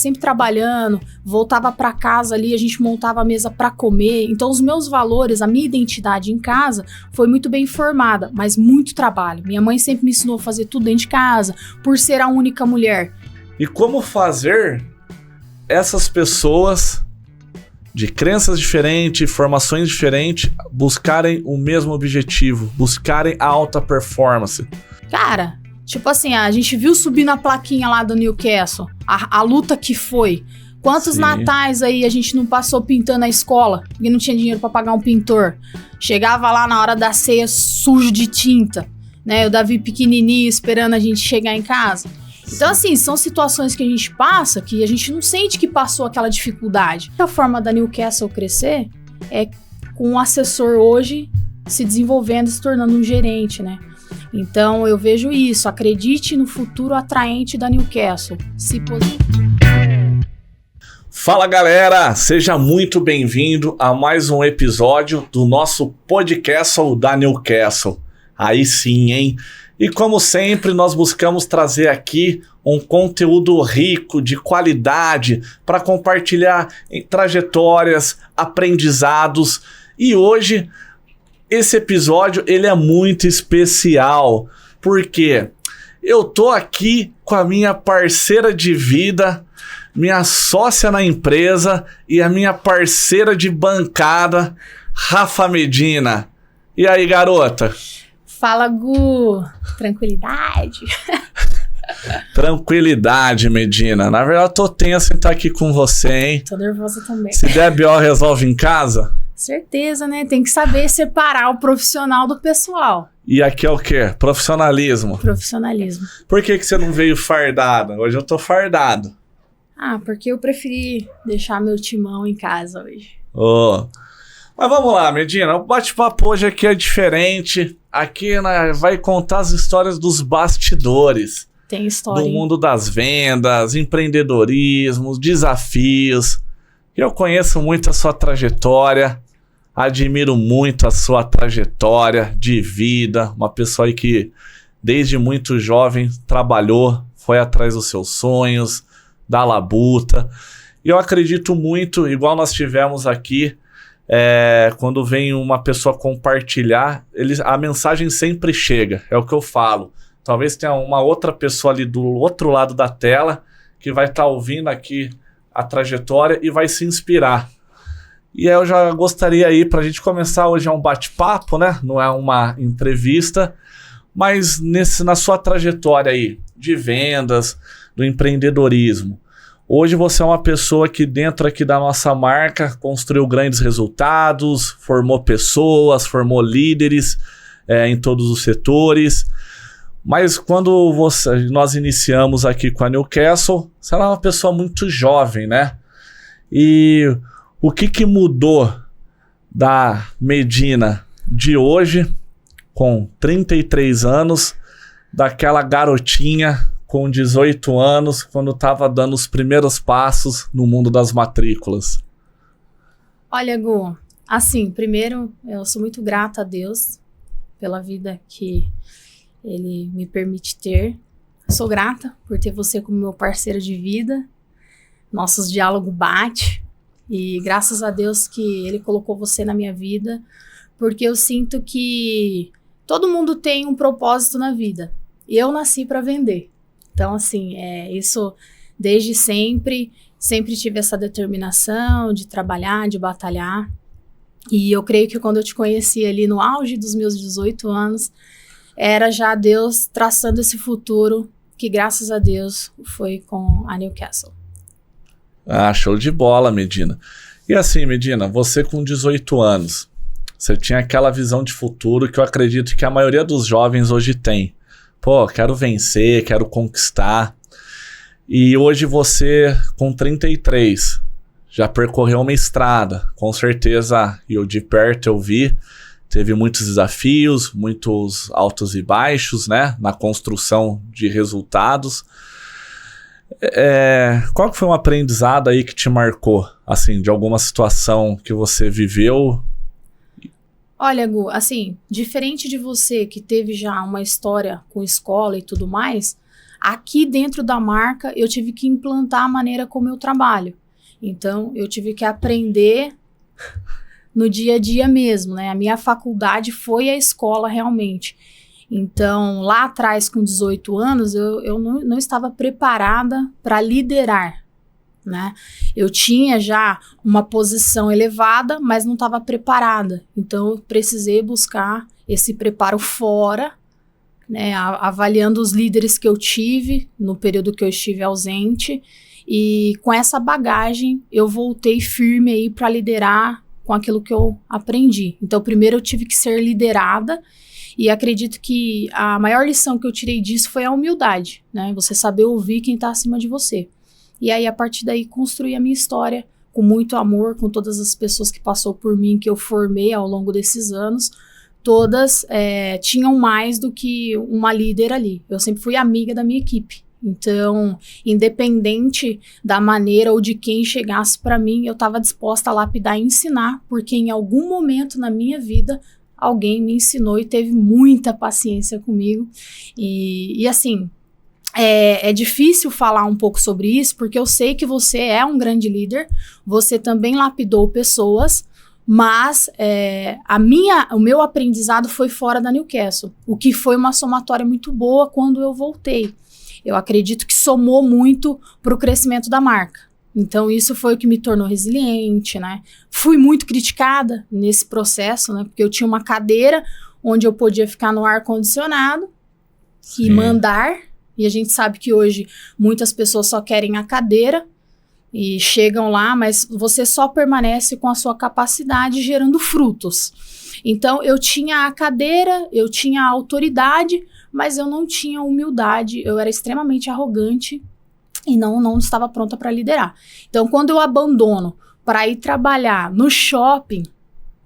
sempre trabalhando, voltava para casa ali, a gente montava a mesa para comer. Então os meus valores, a minha identidade em casa foi muito bem formada, mas muito trabalho. Minha mãe sempre me ensinou a fazer tudo dentro de casa, por ser a única mulher. E como fazer essas pessoas de crenças diferentes, formações diferentes, buscarem o mesmo objetivo, buscarem a alta performance? Cara, tipo assim, a gente viu subir na plaquinha lá do Newcastle, a luta que foi. Quantos Sim. natais aí a gente não passou pintando a escola, porque não tinha dinheiro pra pagar um pintor. Chegava lá na hora da ceia sujo de tinta, né? O Davi pequenininho esperando a gente chegar em casa. Então, assim, são situações que a gente passa que a gente não sente que passou aquela dificuldade. A forma da Newcastle crescer é com um assessor hoje se desenvolvendo, se tornando um gerente, né? Então, eu vejo isso. Acredite no futuro atraente da Newcastle. Fala, galera! Seja muito bem-vindo a mais um episódio do nosso podcast da Newcastle. Aí sim, hein? E como sempre, nós buscamos trazer aqui um conteúdo rico, de qualidade, para compartilhar em trajetórias, aprendizados. E hoje, esse episódio ele é muito especial, porque eu tô aqui com a minha parceira de vida, minha sócia na empresa e a minha parceira de bancada, Rafa Medina. E aí, garota? Fala, Gu! Tranquilidade? Tranquilidade, Medina. Na verdade, eu tô tenso em estar aqui com você, hein? Tô nervosa também. Se der B.O., resolve em casa? Certeza, né? Tem que saber separar o profissional do pessoal. E aqui é o quê? Profissionalismo. Profissionalismo. Por que você não veio fardada? Hoje eu tô fardado. Ah, porque eu preferi deixar meu timão em casa hoje. Oh. Mas vamos lá, Medina. O bate-papo hoje aqui é diferente. Aqui, né, vai contar as histórias dos bastidores. Tem história. Do mundo das vendas, empreendedorismo, desafios. Eu conheço muito a sua trajetória. Admiro muito a sua trajetória de vida. Uma pessoa aí que, desde muito jovem, trabalhou, foi atrás dos seus sonhos, da labuta. E eu acredito muito, igual nós tivemos aqui, quando vem uma pessoa compartilhar, a mensagem sempre chega, é o que eu falo. Talvez tenha uma outra pessoa ali do outro lado da tela que vai estar ouvindo aqui a trajetória e vai se inspirar. E aí eu já gostaria aí, pra gente começar hoje, é um bate-papo, né? Não é uma entrevista, mas na sua trajetória aí de vendas, do empreendedorismo, hoje você é uma pessoa que dentro aqui da nossa marca construiu grandes resultados, formou pessoas, formou líderes em todos os setores. Mas quando nós iniciamos aqui com a Newcastle, você era uma pessoa muito jovem, né? E o que mudou da Medina de hoje, com 33 anos, daquela garotinha com 18 anos, quando estava dando os primeiros passos no mundo das matrículas? Olha, Gu, assim, primeiro, eu sou muito grata a Deus pela vida que Ele me permite ter. Sou grata por ter você como meu parceiro de vida. Nossos diálogos batem. E graças a Deus que Ele colocou você na minha vida, porque eu sinto que todo mundo tem um propósito na vida. E eu nasci para vender. Então, assim, isso desde sempre tive essa determinação de trabalhar, de batalhar. E eu creio que quando eu te conheci ali no auge dos meus 18 anos, era já Deus traçando esse futuro, que graças a Deus foi com a Newcastle. Ah, show de bola, Medina. E assim, Medina, você com 18 anos, você tinha aquela visão de futuro que eu acredito que a maioria dos jovens hoje tem. Pô, quero vencer, quero conquistar. E hoje você, com 33, já percorreu uma estrada. Com certeza, eu de perto eu vi, teve muitos desafios, muitos altos e baixos, né? Na construção de resultados. Qual que foi um aprendizado aí que te marcou, assim, de alguma situação que você viveu? Olha, Gu, assim, diferente de você que teve já uma história com escola e tudo mais, aqui dentro da marca, eu tive que implantar a maneira como eu trabalho. Então, eu tive que aprender no dia a dia mesmo, né? A minha faculdade foi a escola realmente. Então, lá atrás, com 18 anos, eu não estava preparada para liderar, né? Eu tinha já uma posição elevada, mas não estava preparada. Então, eu precisei buscar esse preparo fora, né? Avaliando os líderes que eu tive no período que eu estive ausente. E com essa bagagem, eu voltei firme aí para liderar com aquilo que eu aprendi. Então, primeiro eu tive que ser liderada. E acredito que a maior lição que eu tirei disso foi a humildade, né? Você saber ouvir quem está acima de você. E aí, a partir daí, construir a minha história com muito amor, com todas as pessoas que passou por mim, que eu formei ao longo desses anos. Todas tinham mais do que uma líder ali. Eu sempre fui amiga da minha equipe. Então, independente da maneira ou de quem chegasse para mim, eu estava disposta a lapidar e ensinar, porque em algum momento na minha vida, alguém me ensinou e teve muita paciência comigo. E assim, é difícil falar um pouco sobre isso, porque eu sei que você é um grande líder, você também lapidou pessoas, mas o meu aprendizado foi fora da Newcastle, o que foi uma somatória muito boa quando eu voltei. Eu acredito que somou muito para o crescimento da marca. Então, isso foi o que me tornou resiliente, né? Fui muito criticada nesse processo, né? Porque eu tinha uma cadeira onde eu podia ficar no ar-condicionado e mandar. E a gente sabe que hoje muitas pessoas só querem a cadeira e chegam lá, mas você só permanece com a sua capacidade gerando frutos. Então, eu tinha a cadeira, eu tinha a autoridade, mas eu não tinha humildade, eu era extremamente arrogante e não estava pronta para liderar. Então, quando eu abandono para ir trabalhar no shopping,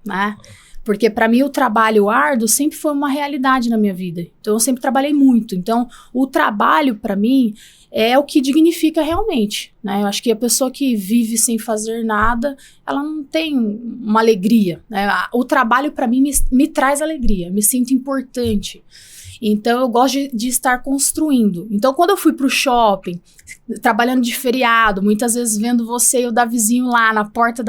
né? Porque para mim o trabalho árduo sempre foi uma realidade na minha vida. Então, eu sempre trabalhei muito. Então, o trabalho para mim é o que dignifica realmente, né? Eu acho que a pessoa que vive sem fazer nada, ela não tem uma alegria, né? O trabalho para mim me traz alegria, me sinto importante. Então, eu gosto de estar construindo. Então, quando eu fui para o shopping, trabalhando de feriado, muitas vezes vendo você e o Davizinho lá na porta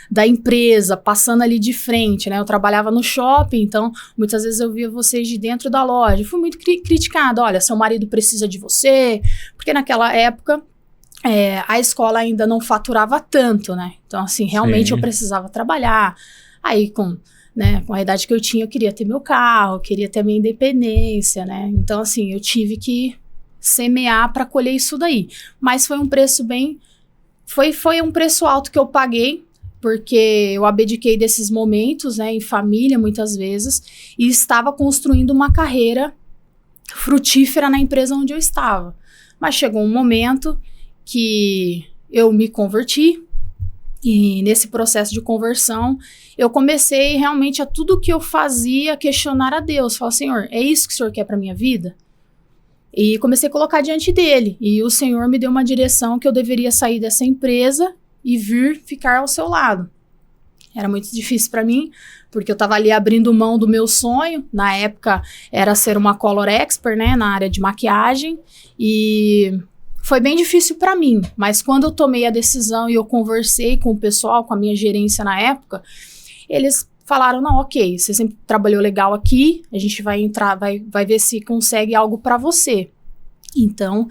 da empresa, passando ali de frente, né? Eu trabalhava no shopping, então, muitas vezes eu via vocês de dentro da loja. Fui muito criticada. Olha, seu marido precisa de você. Porque naquela época, a escola ainda não faturava tanto, né? Então, assim, realmente eu precisava trabalhar. Aí, com a idade que eu tinha, eu queria ter meu carro, queria ter a minha independência, né? Então, assim, eu tive que semear para colher isso daí. Mas foi um preço foi um preço alto que eu paguei, porque eu abdiquei desses momentos, né, em família, muitas vezes, e estava construindo uma carreira frutífera na empresa onde eu estava. Mas chegou um momento que eu me converti, e nesse processo de conversão, eu comecei realmente a tudo que eu fazia questionar a Deus. Falar, Senhor, é isso que o Senhor quer para minha vida? E comecei a colocar diante dele. E o Senhor me deu uma direção que eu deveria sair dessa empresa e vir ficar ao seu lado. Era muito difícil para mim, porque eu estava ali abrindo mão do meu sonho. Na época, era ser uma color expert, né, na área de maquiagem. E foi bem difícil para mim, mas quando eu tomei a decisão e eu conversei com o pessoal, com a minha gerência na época, eles falaram, não, ok, você sempre trabalhou legal aqui, a gente vai entrar, vai ver se consegue algo para você. Então,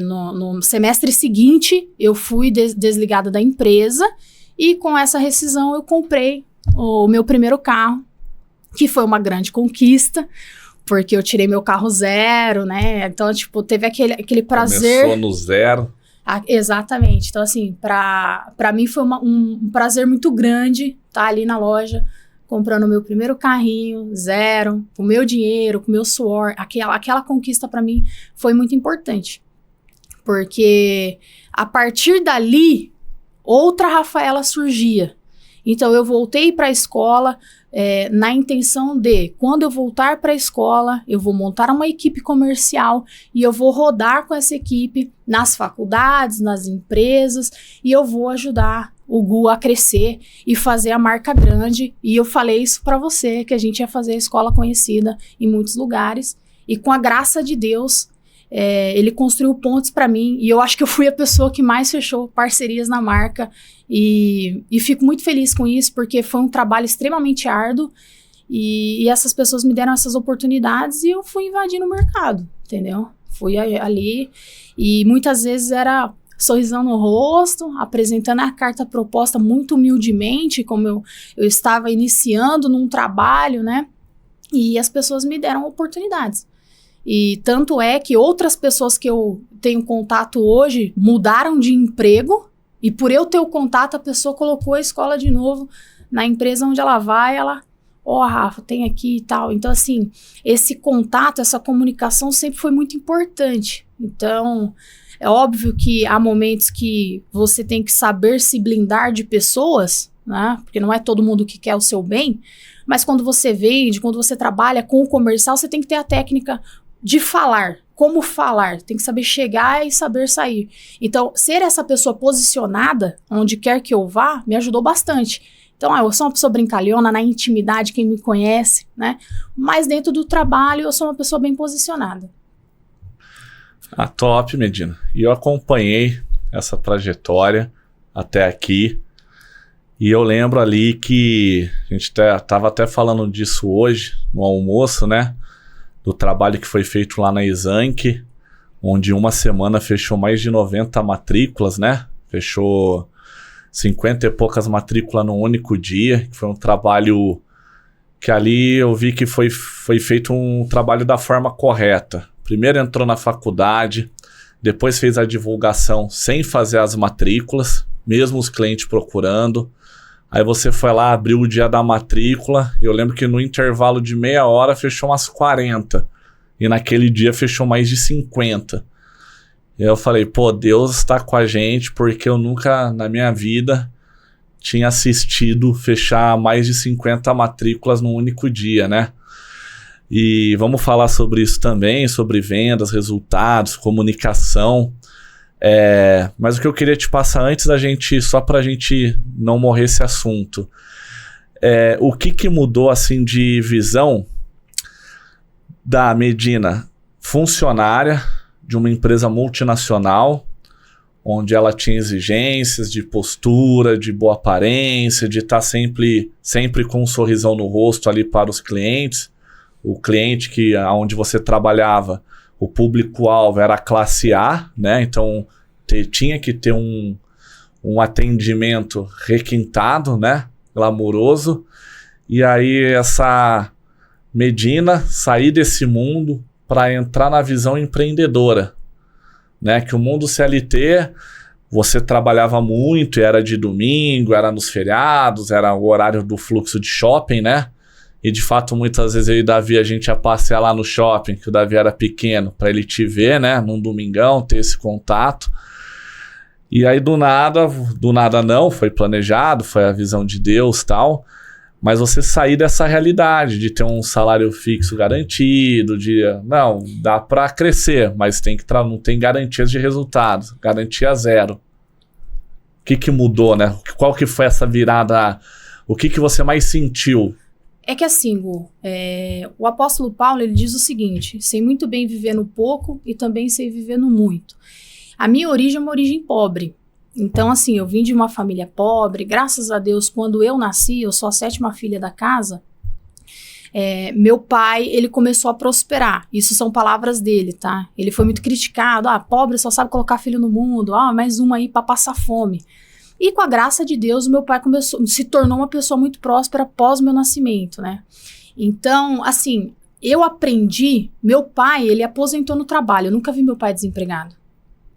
no semestre seguinte, eu fui desligada da empresa e com essa rescisão eu comprei o meu primeiro carro, que foi uma grande conquista, porque eu tirei meu carro zero, né? Então, tipo, teve aquele prazer. Começou no zero. Exatamente. Então, assim, pra mim foi um prazer muito grande estar ali na loja, comprando o meu primeiro carrinho, zero, com o meu dinheiro, com o meu suor. Aquela conquista pra mim foi muito importante. Porque a partir dali, outra Rafaela surgia. Então, eu voltei para a escola na intenção de, quando eu voltar para a escola, eu vou montar uma equipe comercial e eu vou rodar com essa equipe nas faculdades, nas empresas, e eu vou ajudar o Gu a crescer e fazer a marca grande. E eu falei isso para você, que a gente ia fazer a escola conhecida em muitos lugares. E com a graça de Deus, ele construiu pontes para mim, e eu acho que eu fui a pessoa que mais fechou parcerias na marca, e fico muito feliz com isso, porque foi um trabalho extremamente árduo, e essas pessoas me deram essas oportunidades, e eu fui invadindo o mercado, entendeu? Fui ali, e muitas vezes era sorrisão no rosto, apresentando a carta proposta muito humildemente, como eu estava iniciando num trabalho, né? E as pessoas me deram oportunidades. E tanto é que outras pessoas que eu tenho contato hoje mudaram de emprego, e por eu ter o contato, a pessoa colocou a escola de novo na empresa onde ela vai, Rafa, tem aqui e tal. Então, assim, esse contato, essa comunicação sempre foi muito importante. Então, é óbvio que há momentos que você tem que saber se blindar de pessoas, né? Porque não é todo mundo que quer o seu bem, mas quando você vende, quando você trabalha com o comercial, você tem que ter a técnica de falar, como falar, tem que saber chegar e saber sair. Então, ser essa pessoa posicionada, onde quer que eu vá, me ajudou bastante. Então, eu sou uma pessoa brincalhona, na intimidade, quem me conhece, né? Mas dentro do trabalho, eu sou uma pessoa bem posicionada. Top, Medina. E eu acompanhei essa trajetória até aqui. E eu lembro ali que a gente estava até falando disso hoje, no almoço, né? Do trabalho que foi feito lá na Exanc, onde uma semana fechou mais de 90 matrículas, né? Fechou 50 e poucas matrículas num único dia, que foi um trabalho que ali eu vi que foi feito um trabalho da forma correta. Primeiro entrou na faculdade, depois fez a divulgação sem fazer as matrículas, mesmo os clientes procurando. Aí você foi lá, abriu o dia da matrícula, e eu lembro que no intervalo de meia hora fechou umas 40, e naquele dia fechou mais de 50. E eu falei, pô, Deus está com a gente, porque eu nunca na minha vida tinha assistido fechar mais de 50 matrículas num único dia, né? E vamos falar sobre isso também, sobre vendas, resultados, comunicação. Mas o que eu queria te passar antes da gente, só pra gente não morrer esse assunto, o que mudou assim de visão da Medina funcionária de uma empresa multinacional, onde ela tinha exigências de postura, de boa aparência, de estar sempre com um sorrisão no rosto ali para os clientes. O cliente onde você trabalhava, o público-alvo era a classe A, né? Então tinha que ter um atendimento requintado, né? Glamouroso. E aí essa Medina sair desse mundo para entrar na visão empreendedora, né? Que o mundo CLT, você trabalhava muito, era de domingo, era nos feriados, era o horário do fluxo de shopping, né? E de fato, muitas vezes eu e o Davi, a gente ia passear lá no shopping, que o Davi era pequeno, para ele te ver, né? Num domingão, ter esse contato. E aí do nada não, foi planejado, foi a visão de Deus e tal. Mas você sair dessa realidade, de ter um salário fixo garantido, não, dá para crescer, mas não tem garantias de resultados, garantia zero. O que mudou, né? Qual que foi essa virada? O que você mais sentiu? É que assim, Gu, o apóstolo Paulo, ele diz o seguinte: sei muito bem viver no pouco e também sei viver no muito. A minha origem é uma origem pobre. Então, assim, eu vim de uma família pobre. Graças a Deus, quando eu nasci, eu sou a 7ª filha da casa, meu pai, ele começou a prosperar. Isso são palavras dele, tá? Ele foi muito criticado. Pobre só sabe colocar filho no mundo. Mais uma aí pra passar fome. E com a graça de Deus, meu pai se tornou uma pessoa muito próspera após meu nascimento, né? Então, assim, eu aprendi. Meu pai, ele aposentou no trabalho. Eu nunca vi meu pai desempregado.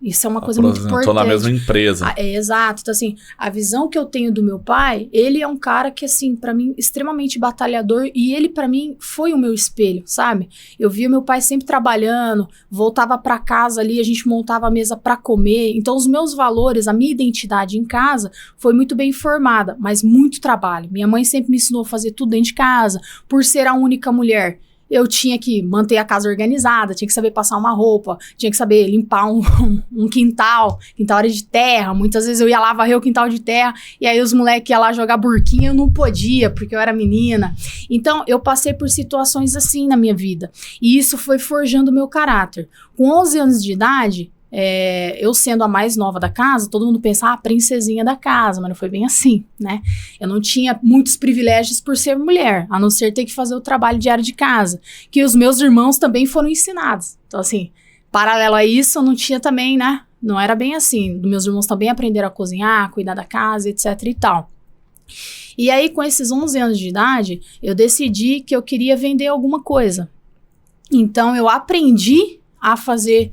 Isso é uma coisa muito importante. Estou na mesma empresa. Exato. Então, assim, a visão que eu tenho do meu pai, ele é um cara que, assim, pra mim, extremamente batalhador, e ele, pra mim, foi o meu espelho, sabe? Eu via meu pai sempre trabalhando, voltava pra casa ali, a gente montava a mesa pra comer. Então, os meus valores, a minha identidade em casa foi muito bem formada, mas muito trabalho. Minha mãe sempre me ensinou a fazer tudo dentro de casa, por ser a única mulher. eu tinha que manter a casa organizada, tinha que saber passar uma roupa, tinha que saber limpar um quintal era de terra. Muitas vezes eu ia lá varrer o quintal de terra e aí os moleques iam lá jogar burquinha, eu não podia, porque eu era menina. Então, eu passei por situações assim na minha vida. E isso foi forjando o meu caráter. Com 11 anos de idade, eu sendo a mais nova da casa, todo mundo pensa, princesinha da casa, mas não foi bem assim, né? Eu não tinha muitos privilégios por ser mulher, a não ser ter que fazer o trabalho diário de casa, que os meus irmãos também foram ensinados. Então, assim, paralelo a isso, eu não tinha também, né? Não era bem assim. Meus irmãos também aprenderam a cozinhar, cuidar da casa, etc e tal. E aí, com esses 11 anos de idade, eu decidi que eu queria vender alguma coisa. Então, eu aprendi a fazer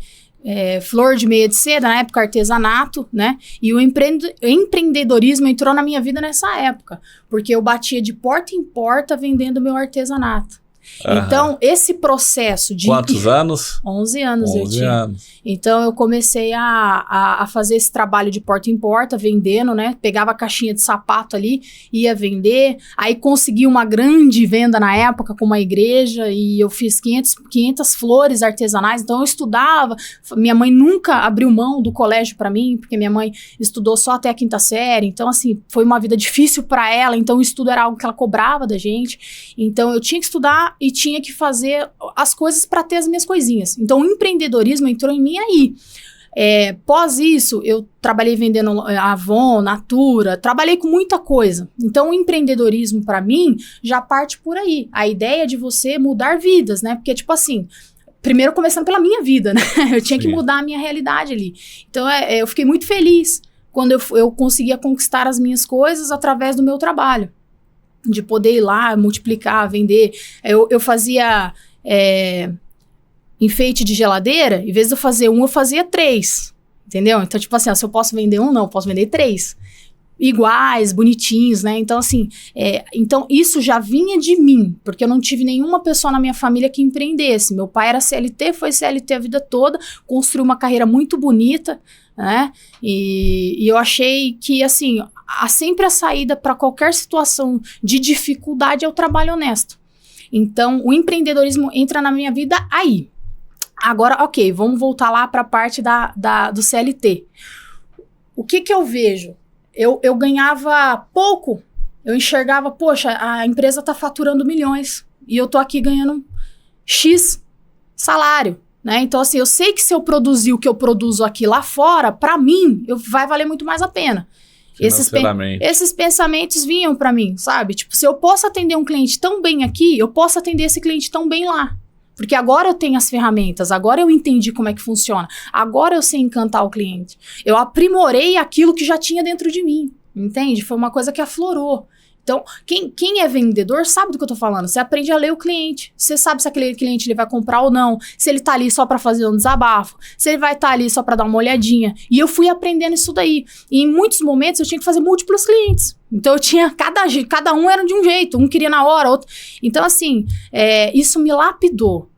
flor de meia de seda, na época artesanato, né? E o empreendedorismo entrou na minha vida nessa época, porque eu batia de porta em porta vendendo meu artesanato. Então, esse processo de... Quantos anos? 11 anos 11 eu tinha. anos. Então, eu comecei a fazer esse trabalho de porta em porta, vendendo, né? Pegava a caixinha de sapato ali, ia vender. Aí, consegui uma grande venda na época com uma igreja e eu fiz 500 flores artesanais. Então, eu estudava. Minha mãe nunca abriu mão do colégio para mim, porque minha mãe estudou só até a 5ª série. Então, assim, foi uma vida difícil para ela. Então, o estudo era algo que ela cobrava da gente. Então, eu tinha que estudar e tinha que fazer as coisas para ter as minhas coisinhas. Então, o empreendedorismo entrou em mim aí. Pós isso, eu trabalhei vendendo Avon, Natura, trabalhei com muita coisa. Então, o empreendedorismo, para mim, já parte por aí. A ideia de você mudar vidas, né? Porque, tipo assim, primeiro começando pela minha vida, né? Eu tinha que mudar a minha realidade ali. Então, eu fiquei muito feliz quando eu conseguia conquistar as minhas coisas através do meu trabalho. De poder ir lá, multiplicar, vender. Eu fazia enfeite de geladeira, em vez de eu fazer eu fazia 3, entendeu? Então, tipo assim, se eu posso vender não, eu posso vender 3. Iguais, bonitinhos, né? Então, assim, então isso já vinha de mim, porque eu não tive nenhuma pessoa na minha família que empreendesse. Meu pai era CLT, foi CLT a vida toda, construiu uma carreira muito bonita, né? E eu achei que, assim, sempre a saída para qualquer situação de dificuldade é o trabalho honesto. Então, o empreendedorismo entra na minha vida aí. Agora, ok, vamos voltar lá para a parte do CLT. O que eu vejo? Eu ganhava pouco, eu enxergava, poxa, a empresa está faturando milhões e eu tô aqui ganhando X salário. Né? Então, assim, eu sei que se eu produzir o que eu produzo aqui lá fora, para mim, vai valer muito mais a pena. Esses pensamentos vinham para mim, sabe? Tipo, se eu posso atender um cliente tão bem aqui, eu posso atender esse cliente tão bem lá. Porque agora eu tenho as ferramentas, agora eu entendi como é que funciona, agora eu sei encantar o cliente. Eu aprimorei aquilo que já tinha dentro de mim, entende? Foi uma coisa que aflorou. Então, quem é vendedor sabe do que eu tô falando. Você aprende a ler o cliente. Você sabe se aquele cliente ele vai comprar ou não. Se ele tá ali só para fazer um desabafo. Se ele vai estar ali só para dar uma olhadinha. E eu fui aprendendo isso daí. E em muitos momentos eu tinha que fazer múltiplos clientes. Então, eu tinha... Cada um era de um jeito. Um queria na hora, outro... Então, assim, isso me lapidou.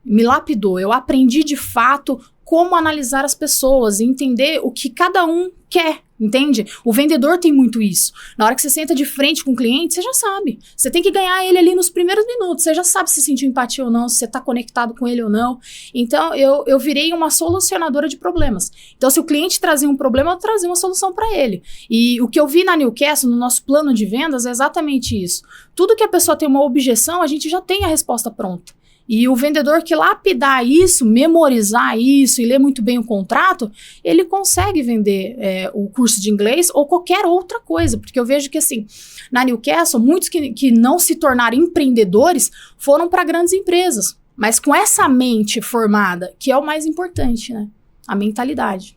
Eu aprendi, de fato, como analisar as pessoas e entender o que cada um quer. Entende? O vendedor tem muito isso. Na hora que você senta de frente com o cliente, você já sabe. Você tem que ganhar ele ali nos primeiros minutos. Você já sabe se sentiu empatia ou não, se você está conectado com ele ou não. Então, eu virei uma solucionadora de problemas. Então, se o cliente trazia um problema, eu trazia uma solução para ele. E o que eu vi na Newcastle, no nosso plano de vendas, é exatamente isso. Tudo que a pessoa tem uma objeção, a gente já tem a resposta pronta. E o vendedor que lapidar isso, memorizar isso e ler muito bem o contrato, ele consegue vender o curso de inglês ou qualquer outra coisa. Porque eu vejo que, assim, na Newcastle, muitos que não se tornaram empreendedores foram para grandes empresas. Mas com essa mente formada, que é o mais importante, né? A mentalidade.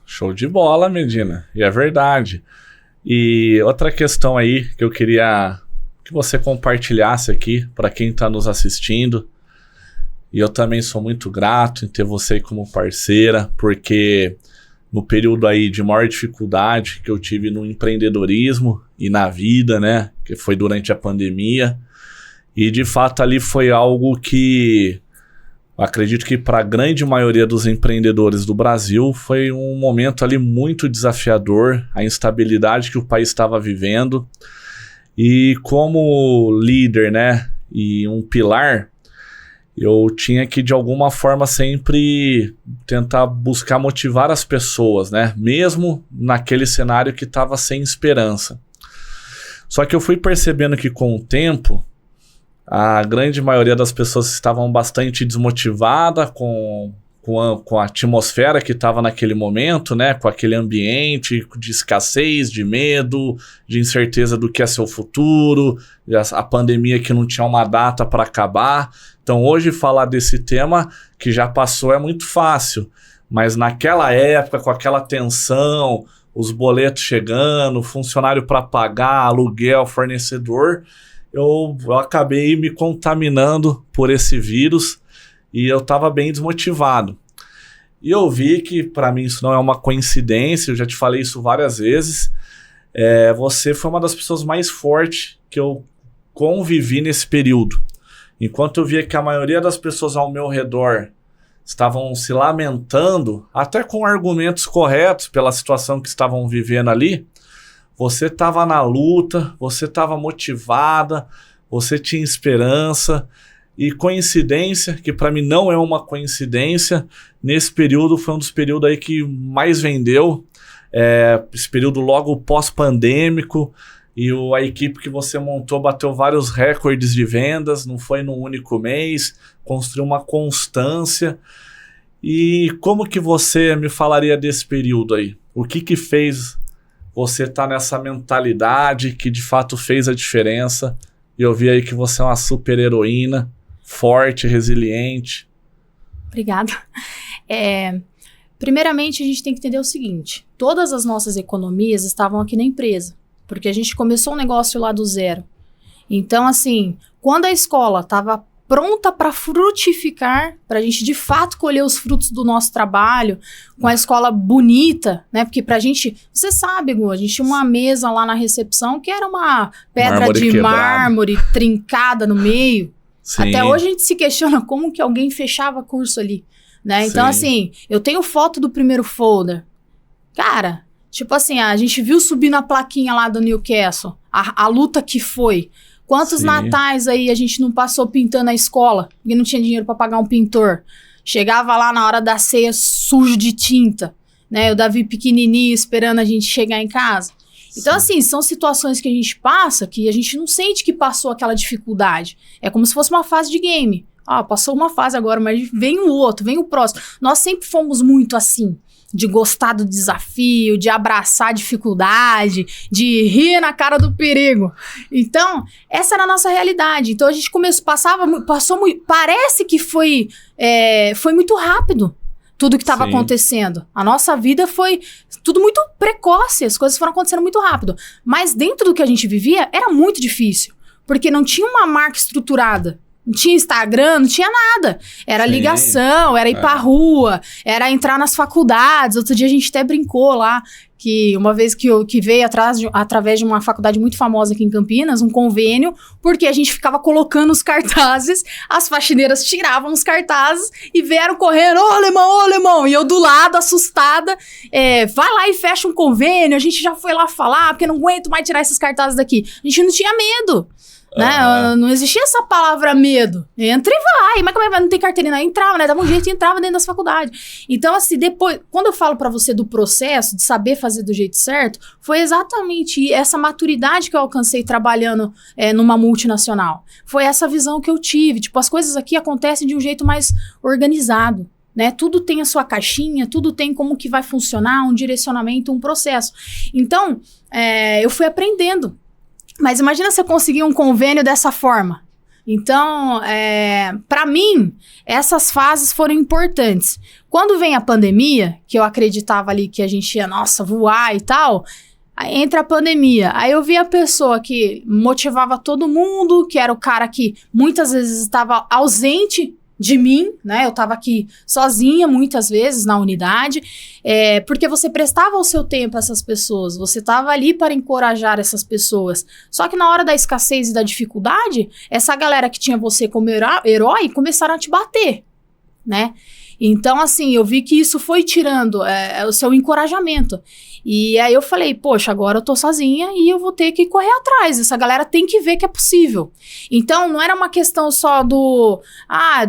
Show de bola, Medina. E é verdade. E outra questão aí que eu queria... que você compartilhasse aqui para quem está nos assistindo. E eu também sou muito grato em ter você como parceira, porque no período aí de maior dificuldade que eu tive no empreendedorismo e na vida, né, que foi durante a pandemia, e de fato ali foi algo que acredito que para a grande maioria dos empreendedores do Brasil foi um momento ali muito desafiador, a instabilidade que o país estava vivendo. E como líder, né, e um pilar, eu tinha que, de alguma forma, sempre tentar buscar motivar as pessoas, né? Mesmo naquele cenário que estava sem esperança. Só que eu fui percebendo que, com o tempo, a grande maioria das pessoas estavam bastante desmotivadas com a atmosfera que estava naquele momento, né? Com aquele ambiente de escassez, de medo, de incerteza do que é seu futuro, a pandemia que não tinha uma data para acabar. Então, hoje, falar desse tema que já passou é muito fácil, mas naquela época, com aquela tensão, os boletos chegando, funcionário para pagar, aluguel, fornecedor, eu acabei me contaminando por esse vírus e eu estava bem desmotivado. E eu vi que, para mim, isso não é uma coincidência, eu já te falei isso várias vezes. Você foi uma das pessoas mais fortes que eu convivi nesse período. Enquanto eu via que a maioria das pessoas ao meu redor estavam se lamentando, até com argumentos corretos pela situação que estavam vivendo ali, você estava na luta, você estava motivada, você tinha esperança. E coincidência, que para mim não é uma coincidência, nesse período foi um dos períodos aí que mais vendeu, esse período logo pós-pandêmico, e a equipe que você montou bateu vários recordes de vendas, não foi num único mês, construiu uma constância. E como que você me falaria desse período aí? O que fez você estar nessa mentalidade que de fato fez a diferença? E eu vi aí que você é uma super heroína, forte, resiliente. Obrigada. Primeiramente, a gente tem que entender o seguinte: todas as nossas economias estavam aqui na empresa, porque a gente começou um negócio lá do zero. Então, assim, quando a escola estava pronta para frutificar, para a gente de fato colher os frutos do nosso trabalho, com a escola bonita, né? Porque pra gente, você sabe, Gu, a gente tinha uma mesa lá na recepção que era uma pedra de mármore trincada no meio. Sim. Até hoje a gente se questiona como que alguém fechava curso ali, né? Então, assim, eu tenho foto do primeiro folder. Cara, tipo assim, a gente viu subindo a plaquinha lá do Newcastle, a luta que foi. Quantos natais aí a gente não passou pintando a escola, porque não tinha dinheiro para pagar um pintor. Chegava lá na hora da ceia sujo de tinta, né? O Davi pequenininho esperando a gente chegar em casa. Então, assim, são situações que a gente passa que a gente não sente que passou aquela dificuldade. É como se fosse uma fase de game. Passou uma fase agora, mas vem o outro, vem o próximo. Nós sempre fomos muito assim, de gostar do desafio, de abraçar a dificuldade, de rir na cara do perigo. Então, essa era a nossa realidade. Então, a gente passou muito, parece que foi muito rápido tudo que estava acontecendo. A nossa vida foi tudo muito precoce, as coisas foram acontecendo muito rápido. Mas dentro do que a gente vivia, era muito difícil, porque não tinha uma marca estruturada. Não tinha Instagram, não tinha nada. Era ligação, era ir pra rua, era entrar nas faculdades. Outro dia a gente até brincou lá, que uma vez que veio através de uma faculdade muito famosa aqui em Campinas, um convênio, porque a gente ficava colocando os cartazes, as faxineiras tiravam os cartazes e vieram correndo, ô alemão, e eu do lado, assustada, vai lá e fecha um convênio, a gente já foi lá falar, porque não aguento mais tirar esses cartazes daqui. A gente não tinha medo. Né? Não existia essa palavra medo. Entra e vai. Mas como é que vai? Não tem carteirinha? Entrava, né? Dava um jeito e entrava dentro das faculdades. Então, assim, depois, quando eu falo pra você do processo, de saber fazer do jeito certo, foi exatamente essa maturidade que eu alcancei trabalhando numa multinacional. Foi essa visão que eu tive. Tipo, as coisas aqui acontecem de um jeito mais organizado. Né? Tudo tem a sua caixinha, tudo tem como que vai funcionar, um direcionamento, um processo. Então, eu fui aprendendo. Mas imagina você conseguir um convênio dessa forma. Então, para mim, essas fases foram importantes. Quando vem a pandemia, que eu acreditava ali que a gente ia, voar e tal, aí entra a pandemia. Aí eu vi a pessoa que motivava todo mundo, que era o cara que muitas vezes estava ausente de mim, né? Eu tava aqui sozinha muitas vezes na unidade, porque você prestava o seu tempo a essas pessoas, você tava ali para encorajar essas pessoas. Só que na hora da escassez e da dificuldade, essa galera que tinha você como herói começaram a te bater, né? Então, assim, eu vi que isso foi tirando o seu encorajamento. E aí eu falei, poxa, agora eu tô sozinha e eu vou ter que correr atrás. Essa galera tem que ver que é possível. Então, não era uma questão só do,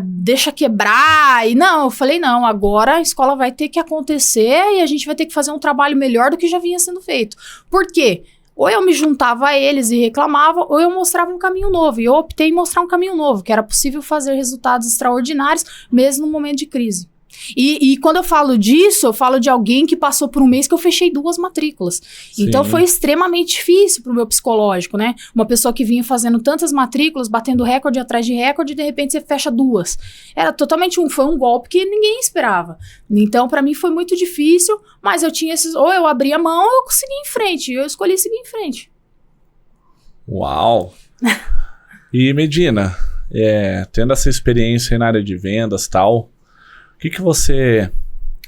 deixa quebrar. E não, eu falei, não, agora a escola vai ter que acontecer e a gente vai ter que fazer um trabalho melhor do que já vinha sendo feito. Por quê? Ou eu me juntava a eles e reclamava, ou eu mostrava um caminho novo. E eu optei em mostrar um caminho novo, que era possível fazer resultados extraordinários, mesmo no momento de crise. E quando eu falo disso, eu falo de alguém que passou por um mês que eu fechei 2 matrículas. Sim. Então foi extremamente difícil pro meu psicológico, né? Uma pessoa que vinha fazendo tantas matrículas, batendo recorde atrás de recorde, e de repente você fecha 2. Era totalmente foi um golpe que ninguém esperava. Então para mim foi muito difícil, mas eu tinha esses, ou eu abria a mão ou eu segui em frente. E eu escolhi seguir em frente. Uau! E Medina, tendo essa experiência aí na área de vendas e tal, o que você,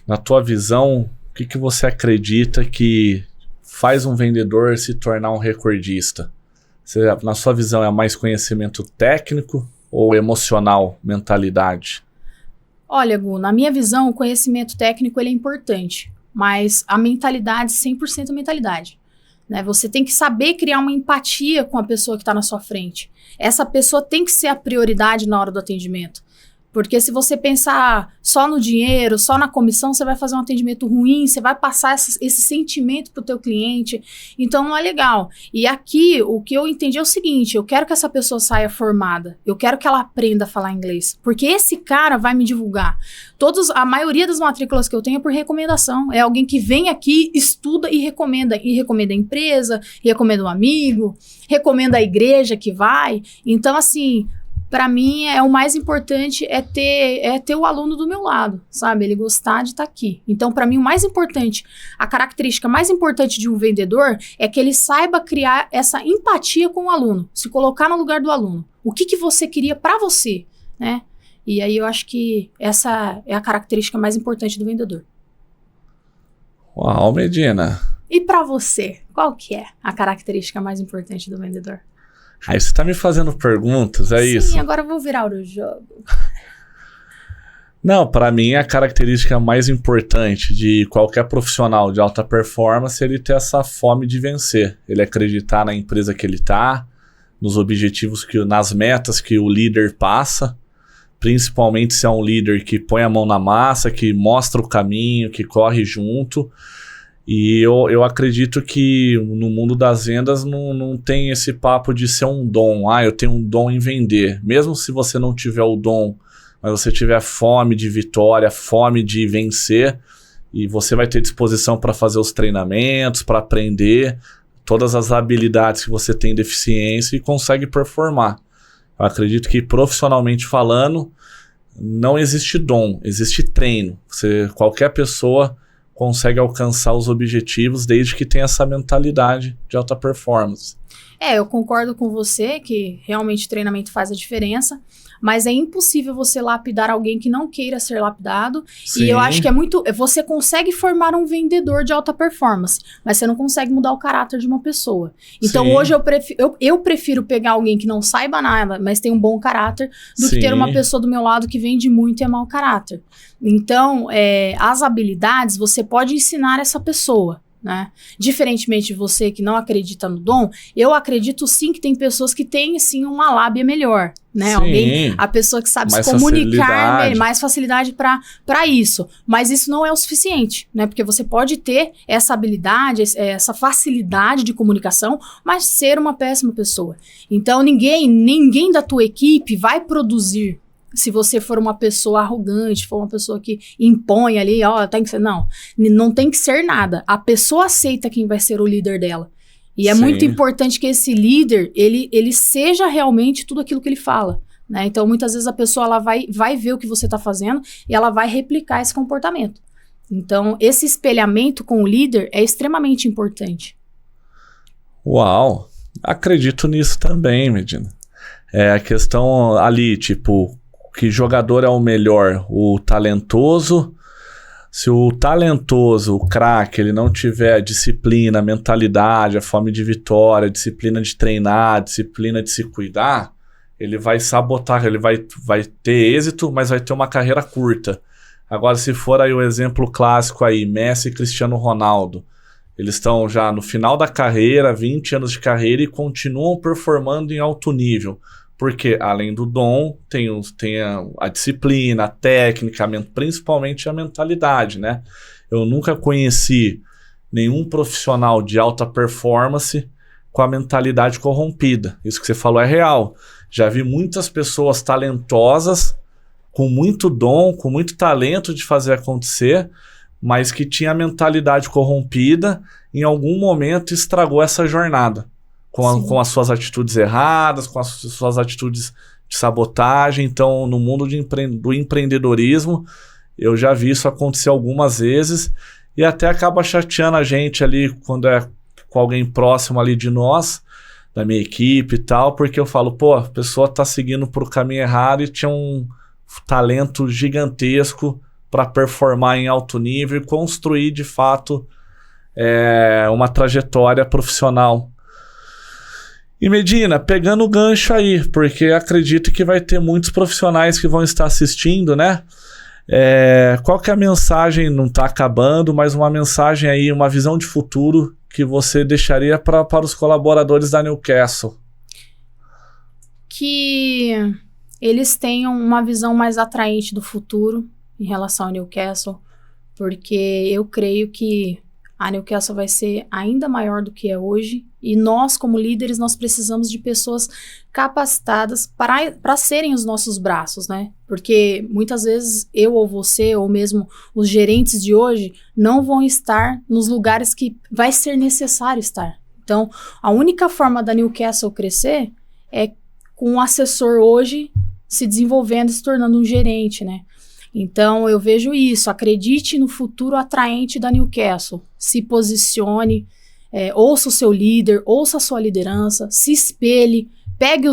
na tua visão, o que você acredita que faz um vendedor se tornar um recordista? Na sua visão, é mais conhecimento técnico ou emocional, mentalidade? Olha, Gu, na minha visão, o conhecimento técnico ele é importante, mas a mentalidade, 100% mentalidade. Né? Você tem que saber criar uma empatia com a pessoa que está na sua frente. Essa pessoa tem que ser a prioridade na hora do atendimento. Porque se você pensar só no dinheiro, só na comissão, você vai fazer um atendimento ruim, você vai passar esse sentimento pro teu cliente, então não é legal. E aqui, o que eu entendi é o seguinte, eu quero que essa pessoa saia formada, eu quero que ela aprenda a falar inglês, porque esse cara vai me divulgar. A maioria das matrículas que eu tenho é por recomendação, é alguém que vem aqui, estuda e recomenda a empresa, recomenda um amigo, recomenda a igreja que vai, então assim... Para mim, o mais importante é ter o aluno do meu lado, sabe? Ele gostar de estar aqui. Então, para mim, o mais importante, a característica mais importante de um vendedor é que ele saiba criar essa empatia com o aluno, se colocar no lugar do aluno. O que você queria para você, né? E aí eu acho que essa é a característica mais importante do vendedor. Uau, Medina. E para você, qual que é a característica mais importante do vendedor? Aí você tá me fazendo perguntas, isso? Sim, agora eu vou virar o jogo. Não, para mim a característica mais importante de qualquer profissional de alta performance é ele ter essa fome de vencer. Ele acreditar na empresa que ele tá, nos objetivos, nas metas que o líder passa, principalmente se é um líder que põe a mão na massa, que mostra o caminho, que corre junto. E eu acredito que no mundo das vendas não tem esse papo de ser um dom. Eu tenho um dom em vender. Mesmo se você não tiver o dom, mas você tiver fome de vitória, fome de vencer, e você vai ter disposição para fazer os treinamentos, para aprender todas as habilidades que você tem deficiência e consegue performar. Eu acredito que profissionalmente falando, não existe dom, existe treino. Qualquer pessoa consegue alcançar os objetivos desde que tenha essa mentalidade de alta performance. Eu concordo com você que realmente o treinamento faz a diferença, mas é impossível você lapidar alguém que não queira ser lapidado. Sim. E eu acho que você consegue formar um vendedor de alta performance, mas você não consegue mudar o caráter de uma pessoa. Então Sim. Hoje eu prefiro pegar alguém que não saiba nada, mas tem um bom caráter, do Sim. que ter uma pessoa do meu lado que vende muito e é mau caráter. Então, as habilidades você pode ensinar essa pessoa. Né? Diferentemente de você que não acredita no dom, eu acredito sim que tem pessoas que têm sim uma lábia melhor, né? A pessoa que sabe se comunicar, mais facilidade para isso, mas isso não é o suficiente, né? Porque você pode ter essa habilidade, essa facilidade de comunicação, mas ser uma péssima pessoa. Então ninguém da tua equipe vai produzir. Se você for uma pessoa arrogante, for uma pessoa que impõe ali, tem que ser... Não tem que ser nada. A pessoa aceita quem vai ser o líder dela. E é muito importante que esse líder, ele seja realmente tudo aquilo que ele fala. Né? Então, muitas vezes a pessoa ela vai ver o que você está fazendo e ela vai replicar esse comportamento. Então, esse espelhamento com o líder é extremamente importante. Uau! Acredito nisso também, Medina. A questão ali, tipo... Que jogador é o melhor? O talentoso? Se o talentoso, o craque, ele não tiver disciplina, mentalidade, a fome de vitória, disciplina de treinar, disciplina de se cuidar, ele vai sabotar, ele vai ter êxito, mas vai ter uma carreira curta. Agora, se for aí o exemplo clássico aí, Messi e Cristiano Ronaldo, eles estão já no final da carreira, 20 anos de carreira, e continuam performando em alto nível. Porque, além do dom, tem a disciplina, a técnica, principalmente a mentalidade, né? Eu nunca conheci nenhum profissional de alta performance com a mentalidade corrompida. Isso que você falou é real. Já vi muitas pessoas talentosas, com muito dom, com muito talento de fazer acontecer, mas que tinha a mentalidade corrompida, em algum momento estragou essa jornada. Com as suas atitudes erradas, com as suas atitudes de sabotagem. Então, no mundo do empreendedorismo, eu já vi isso acontecer algumas vezes, e até acaba chateando a gente ali, quando é com alguém próximo ali de nós, da minha equipe e tal, porque eu falo, pô, a pessoa tá seguindo pro caminho errado e tinha um talento gigantesco para performar em alto nível e construir, de fato, uma trajetória profissional. E Medina, pegando o gancho aí, porque acredito que vai ter muitos profissionais que vão estar assistindo, né? Qual que é a mensagem, não está acabando, mas uma mensagem aí, uma visão de futuro que você deixaria para os colaboradores da Newcastle? Que eles tenham uma visão mais atraente do futuro em relação ao Newcastle, porque eu creio que a Newcastle vai ser ainda maior do que é hoje, e nós, como líderes, nós precisamos de pessoas capacitadas para serem os nossos braços, né? Porque muitas vezes eu ou você, ou mesmo os gerentes de hoje, não vão estar nos lugares que vai ser necessário estar. Então, a única forma da Newcastle crescer é com um assessor hoje se desenvolvendo e se tornando um gerente, né? Então, eu vejo isso. Acredite no futuro atraente da Newcastle. Se posicione, ouça o seu líder, ouça a sua liderança, se espelhe, pegue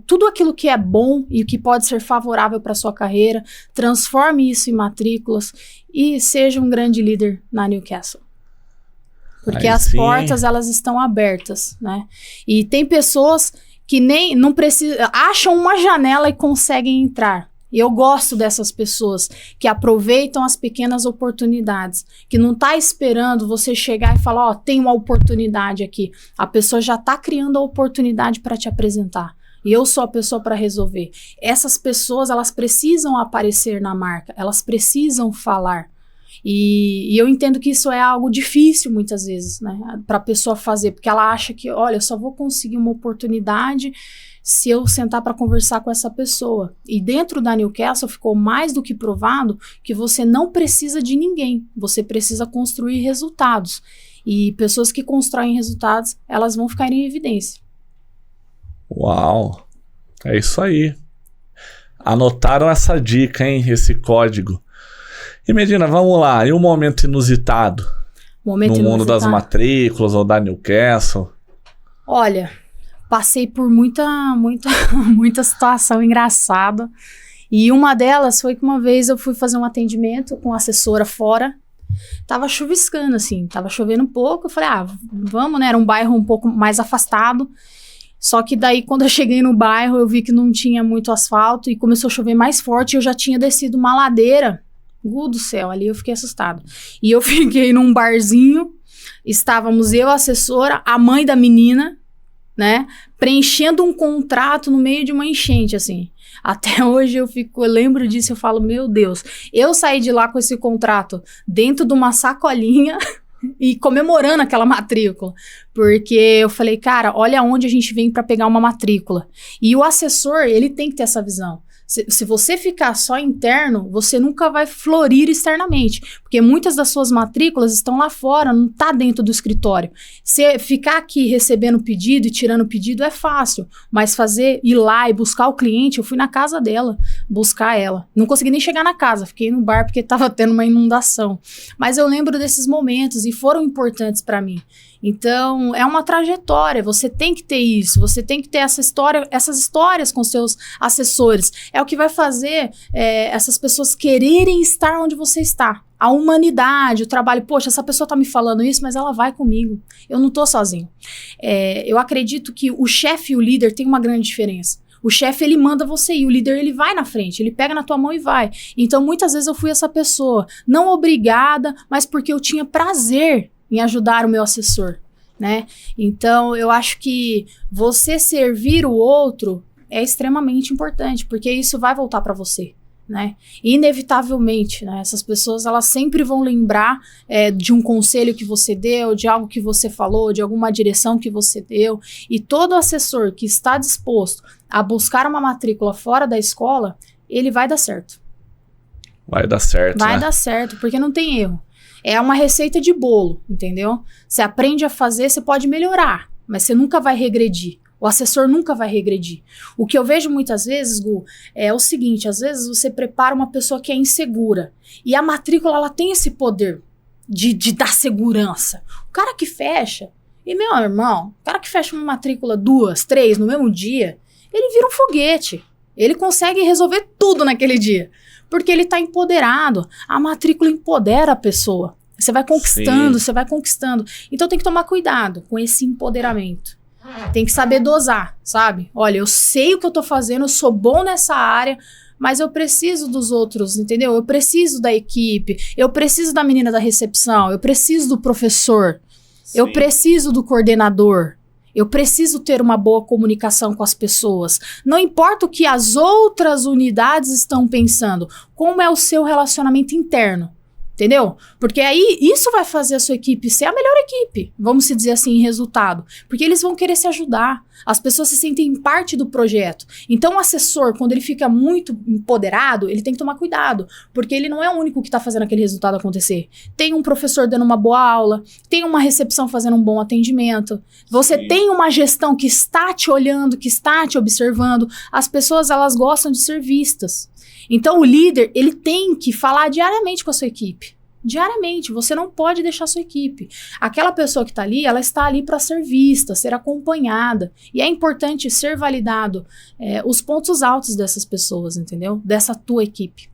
tudo aquilo que é bom e que pode ser favorável para a sua carreira, transforme isso em matrículas e seja um grande líder na Newcastle. Porque as portas, elas estão abertas, né? E tem pessoas que não precisam, acham uma janela e conseguem entrar. E eu gosto dessas pessoas que aproveitam as pequenas oportunidades, que não tá esperando você chegar e falar, ó, tem uma oportunidade aqui. A pessoa já tá criando a oportunidade para te apresentar. E eu sou a pessoa para resolver. Essas pessoas, elas precisam aparecer na marca, elas precisam falar. E eu entendo que isso é algo difícil muitas vezes, né, para a pessoa fazer, porque ela acha que, olha, eu só vou conseguir uma oportunidade se eu sentar para conversar com essa pessoa. E dentro da Newcastle ficou mais do que provado que você não precisa de ninguém, você precisa construir resultados. E pessoas que constroem resultados, elas vão ficar em evidência. Uau! É isso aí. Anotaram essa dica, hein? Esse código. E Medina, vamos lá. E um momento inusitado? No mundo das matrículas ou da Newcastle? Olha, passei por muita situação engraçada. E uma delas foi que uma vez eu fui fazer um atendimento com a assessora fora. Tava chuviscando, assim, tava chovendo um pouco. Eu falei, vamos, né? Era um bairro um pouco mais afastado. Só que daí, quando eu cheguei no bairro, eu vi que não tinha muito asfalto e começou a chover mais forte. E eu já tinha descido uma ladeira. Do céu, ali eu fiquei assustado. E eu fiquei num barzinho, estávamos eu, a assessora, a mãe da menina, né, preenchendo um contrato no meio de uma enchente, assim. Até hoje eu lembro disso, eu falo, meu Deus, eu saí de lá com esse contrato dentro de uma sacolinha e comemorando aquela matrícula, porque eu falei, cara, olha onde a gente vem para pegar uma matrícula. E o assessor, ele tem que ter essa visão. Se você ficar só interno, você nunca vai florir externamente, porque muitas das suas matrículas estão lá fora, não está dentro do escritório. Se ficar aqui recebendo pedido e tirando pedido é fácil, mas ir lá e buscar o cliente, eu fui na casa dela, buscar ela. Não consegui nem chegar na casa, fiquei no bar porque estava tendo uma inundação. Mas eu lembro desses momentos e foram importantes para mim. Então, é uma trajetória, você tem que ter isso, você tem que ter essas histórias com seus assessores. É o que vai fazer essas pessoas quererem estar onde você está. A humanidade, o trabalho, poxa, essa pessoa tá me falando isso, mas ela vai comigo, eu não tô sozinho. Eu acredito que o chefe e o líder têm uma grande diferença. O chefe, ele manda você ir, o líder, ele vai na frente, ele pega na tua mão e vai. Então, muitas vezes eu fui essa pessoa, não obrigada, mas porque eu tinha prazer em ajudar o meu assessor, né? Então, eu acho que você servir o outro é extremamente importante, porque isso vai voltar para você, né? Inevitavelmente, né? Essas pessoas, elas sempre vão lembrar de um conselho que você deu, de algo que você falou, de alguma direção que você deu, e todo assessor que está disposto a buscar uma matrícula fora da escola, ele vai dar certo. Vai dar certo, Vai né? dar certo, porque não tem erro. É uma receita de bolo, entendeu? Você aprende a fazer, você pode melhorar, mas você nunca vai regredir. O assessor nunca vai regredir. O que eu vejo muitas vezes, Gu, é o seguinte, às vezes você prepara uma pessoa que é insegura, e a matrícula, ela tem esse poder de dar segurança. O cara que fecha, e meu irmão, o cara que fecha uma matrícula 2, 3 no mesmo dia, ele vira um foguete. Ele consegue resolver tudo naquele dia. Porque ele está empoderado. A matrícula empodera a pessoa. Você vai conquistando, Sim. você vai conquistando. Então tem que tomar cuidado com esse empoderamento. Tem que saber dosar, sabe? Olha, eu sei o que eu tô fazendo, eu sou bom nessa área, mas eu preciso dos outros, entendeu? Eu preciso da equipe, eu preciso da menina da recepção, eu preciso do professor, eu Sim. preciso do coordenador. Eu preciso ter uma boa comunicação com as pessoas. Não importa o que as outras unidades estão pensando, como é o seu relacionamento interno, entendeu? Porque aí isso vai fazer a sua equipe ser a melhor equipe, vamos se dizer assim, em resultado. Porque eles vão querer se ajudar. As pessoas se sentem parte do projeto. Então o assessor, quando ele fica muito empoderado, ele tem que tomar cuidado, porque ele não é o único que está fazendo aquele resultado acontecer. Tem um professor dando uma boa aula, tem uma recepção fazendo um bom atendimento, você Sim. tem uma gestão que está te olhando, que está te observando. As pessoas, elas gostam de ser vistas. Então o líder, ele tem que falar diariamente com a sua equipe. Diariamente, você não pode deixar a sua equipe. Aquela pessoa que está ali, ela está ali para ser vista, ser acompanhada. E é importante ser validado os pontos altos dessas pessoas, entendeu? Dessa tua equipe.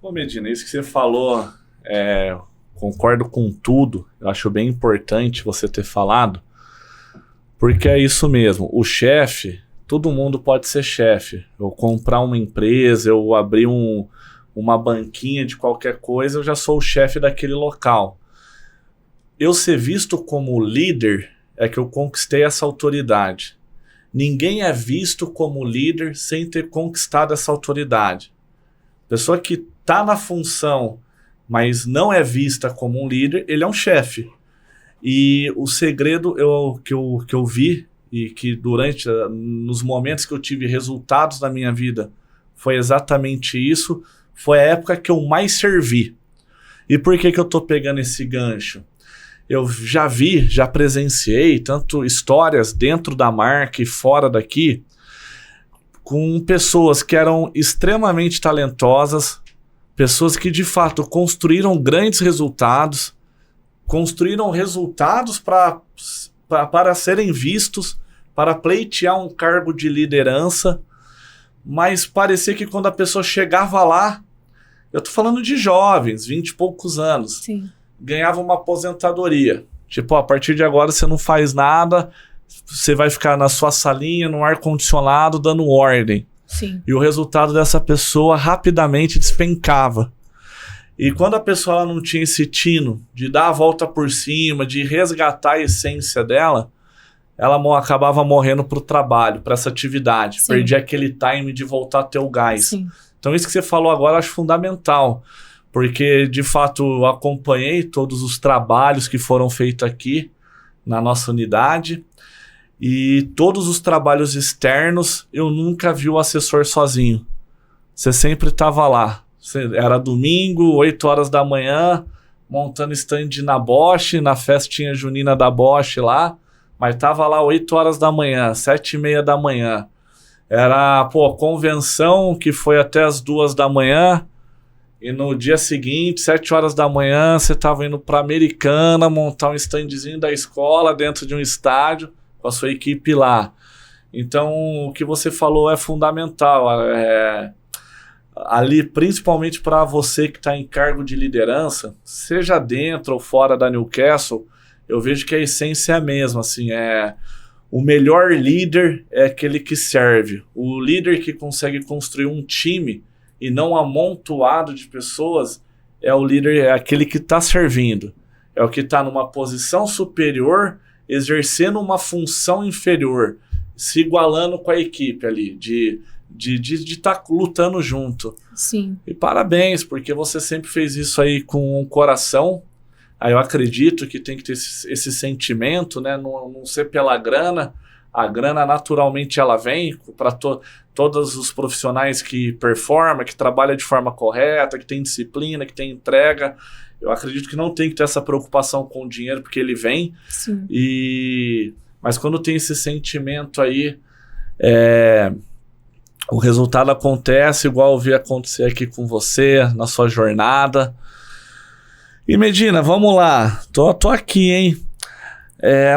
Ô Medina, isso que você falou, concordo com tudo. Eu acho bem importante você ter falado, porque é isso mesmo. O chefe, todo mundo pode ser chefe. Eu comprar uma empresa, eu abrir uma banquinha de qualquer coisa, eu já sou o chefe daquele local. Eu ser visto como líder é que eu conquistei essa autoridade. Ninguém é visto como líder sem ter conquistado essa autoridade. Pessoa que está na função, mas não é vista como um líder, ele é um chefe. E o segredo que eu vi, e que nos momentos que eu tive resultados na minha vida, foi exatamente isso. Foi a época que eu mais servi. E por que eu tô pegando esse gancho? Eu já presenciei tanto histórias dentro da marca e fora daqui, com pessoas que eram extremamente talentosas, pessoas que de fato construíram grandes resultados, construíram resultados para serem vistos, para pleitear um cargo de liderança, mas parecia que quando a pessoa chegava lá, eu tô falando de jovens, 20 e poucos anos, Sim. ganhava uma aposentadoria. Tipo, a partir de agora você não faz nada, você vai ficar na sua salinha, no ar-condicionado, dando ordem. Sim. E o resultado dessa pessoa rapidamente despencava. E quando a pessoa ela não tinha esse tino de dar a volta por cima, de resgatar a essência dela, ela acabava morrendo pro trabalho, para essa atividade. Sim. Perdia aquele time de voltar a ter o gás. Sim. Então isso que você falou agora eu acho fundamental, porque de fato eu acompanhei todos os trabalhos que foram feitos aqui na nossa unidade, e todos os trabalhos externos eu nunca vi o assessor sozinho. Você sempre estava lá. Era domingo, 8 horas da manhã, montando stand na Bosch, na festinha junina da Bosch lá, mas tava lá 8 horas da manhã, 7:30 da manhã. Era, convenção que foi até as 2 da manhã, e no dia seguinte, 7 horas da manhã, você tava indo pra Americana montar um standzinho da escola dentro de um estádio com a sua equipe lá. Então, o que você falou é fundamental. Ali, principalmente para você que está em cargo de liderança, seja dentro ou fora da Newcastle, eu vejo que a essência é a mesma, assim, o melhor líder é aquele que serve. O líder que consegue construir um time e não um amontoado de pessoas é o líder, é aquele que está servindo. É o que está numa posição superior, exercendo uma função inferior, se igualando com a equipe ali, de estar lutando junto. Sim. E parabéns, porque você sempre fez isso aí com um coração. Aí eu acredito que tem que ter esse sentimento, né? Não ser pela grana. A grana naturalmente ela vem para todos os profissionais que performam, que trabalham de forma correta, que tem disciplina, que tem entrega. Eu acredito que não tem que ter essa preocupação com o dinheiro, porque ele vem. Sim. Mas quando tem esse sentimento aí, o resultado acontece igual eu vi acontecer aqui com você, na sua jornada. E Medina, vamos lá. Tô aqui, hein?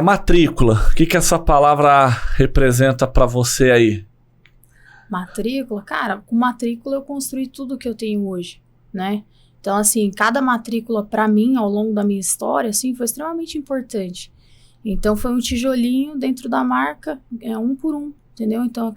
Matrícula. O que essa palavra representa para você aí? Matrícula? Cara, com matrícula eu construí tudo que eu tenho hoje, né? Então, assim, cada matrícula para mim, ao longo da minha história, assim, foi extremamente importante. Então, foi um tijolinho dentro da marca, um por um, entendeu? Então,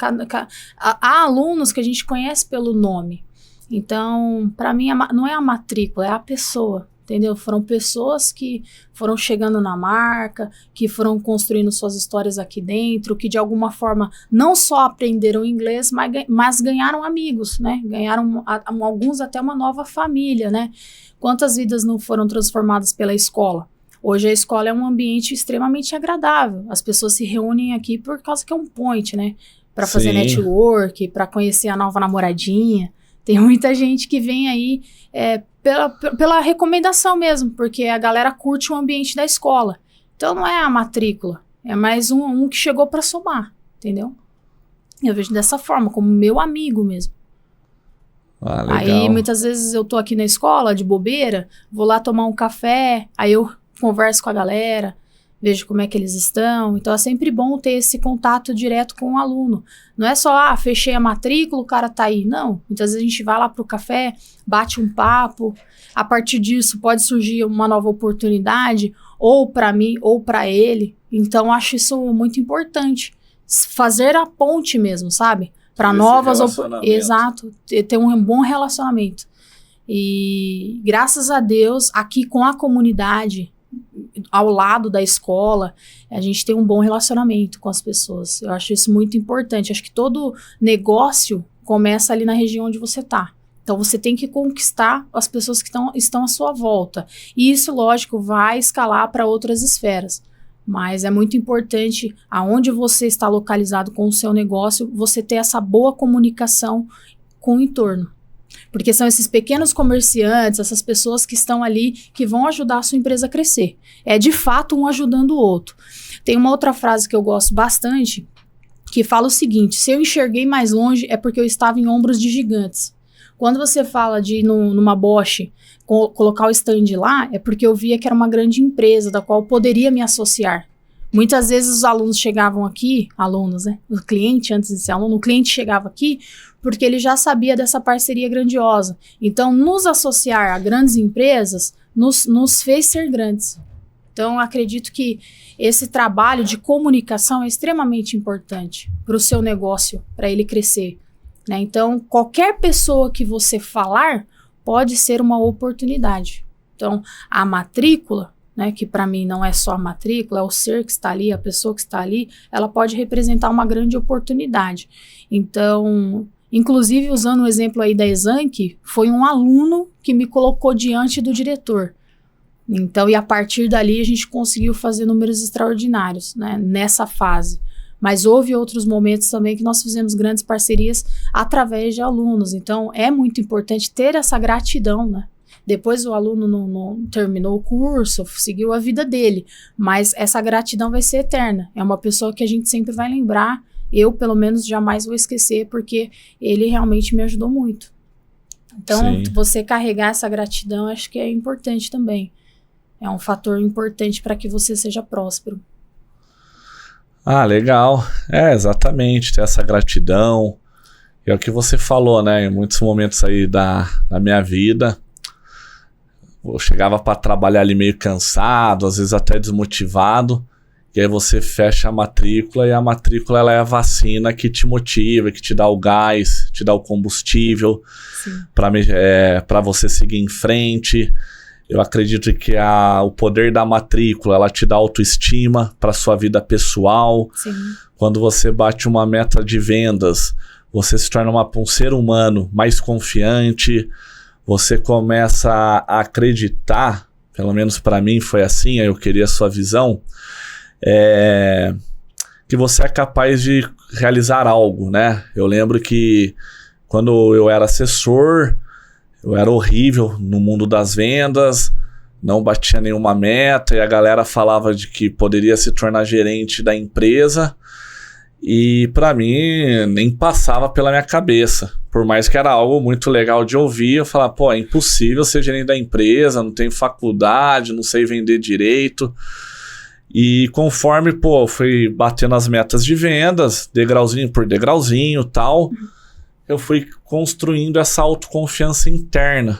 há alunos que a gente conhece pelo nome. Então, para mim, não é a matrícula, é a pessoa, entendeu? Foram pessoas que foram chegando na marca, que foram construindo suas histórias aqui dentro, que de alguma forma não só aprenderam inglês, mas ganharam amigos, né? Ganharam alguns até uma nova família, né? Quantas vidas não foram transformadas pela escola? Hoje a escola é um ambiente extremamente agradável. As pessoas se reúnem aqui por causa que é um point, né? Para fazer network, para conhecer a nova namoradinha. Tem muita gente que vem aí pela recomendação mesmo, porque a galera curte o ambiente da escola. Então não é a matrícula, é mais um que chegou para somar, entendeu? Eu vejo dessa forma, como meu amigo mesmo. Ah, legal. Aí muitas vezes eu tô aqui na escola de bobeira, vou lá tomar um café, aí eu converso com a galera, vejo como é que eles estão. Então é sempre bom ter esse contato direto com o aluno. Não é só, fechei a matrícula, o cara tá aí. Não, muitas vezes a gente vai lá pro café, bate um papo. A partir disso pode surgir uma nova oportunidade, ou para mim, ou para ele. Então acho isso muito importante. Fazer a ponte mesmo, sabe? Para novas oportunidades. Exato, ter um bom relacionamento. E graças a Deus, aqui com a comunidade, ao lado da escola, a gente tem um bom relacionamento com as pessoas. Eu acho isso muito importante. Acho que todo negócio começa ali na região onde você está. Então, você tem que conquistar as pessoas que estão à sua volta. E isso, lógico, vai escalar para outras esferas. Mas é muito importante, aonde você está localizado com o seu negócio, você ter essa boa comunicação com o entorno. Porque são esses pequenos comerciantes, essas pessoas que estão ali, que vão ajudar a sua empresa a crescer. É de fato um ajudando o outro. Tem uma outra frase que eu gosto bastante, que fala o seguinte: se eu enxerguei mais longe é porque eu estava em ombros de gigantes. Quando você fala de ir numa Bosch, colocar o stand lá, é porque eu via que era uma grande empresa, da qual eu poderia me associar. Muitas vezes os alunos chegavam aqui, alunos, né? O cliente, antes de ser aluno, o cliente chegava aqui porque ele já sabia dessa parceria grandiosa. Então, nos associar a grandes empresas nos fez ser grandes. Então, acredito que esse trabalho de comunicação é extremamente importante para o seu negócio, para ele crescer, né? Então, qualquer pessoa que você falar pode ser uma oportunidade. Então, a matrícula, né, que para mim não é só a matrícula, é o ser que está ali, a pessoa que está ali, ela pode representar uma grande oportunidade. Então, inclusive usando o exemplo aí da Exanc, foi um aluno que me colocou diante do diretor. Então, e a partir dali a gente conseguiu fazer números extraordinários, né, nessa fase. Mas houve outros momentos também que nós fizemos grandes parcerias através de alunos. Então, é muito importante ter essa gratidão, né? Depois o aluno não terminou o curso, seguiu a vida dele, mas essa gratidão vai ser eterna. É uma pessoa que a gente sempre vai lembrar, eu pelo menos jamais vou esquecer, porque ele realmente me ajudou muito. Então, você carregar essa gratidão, acho que é importante também. É um fator importante para que você seja próspero. Ah, legal. Exatamente, ter essa gratidão. É o que você falou, né? Em muitos momentos aí da minha vida, eu chegava para trabalhar ali meio cansado, às vezes até desmotivado. E aí você fecha a matrícula, e a matrícula ela é a vacina que te motiva, que te dá o gás, te dá o combustível para você seguir em frente. Eu acredito que o poder da matrícula, ela te dá autoestima para sua vida pessoal. Sim. Quando você bate uma meta de vendas, você se torna um ser humano mais confiante, você começa a acreditar, pelo menos para mim foi assim, aí eu queria a sua visão, que você é capaz de realizar algo, né? Eu lembro que quando eu era assessor, eu era horrível no mundo das vendas, não batia nenhuma meta, e a galera falava de que poderia se tornar gerente da empresa, e para mim nem passava pela minha cabeça. Por mais que era algo muito legal de ouvir, eu falava, pô, é impossível ser gerente da empresa, não tenho faculdade, não sei vender direito. E conforme, pô, eu fui batendo as metas de vendas, degrauzinho por degrauzinho e tal, eu fui construindo essa autoconfiança interna,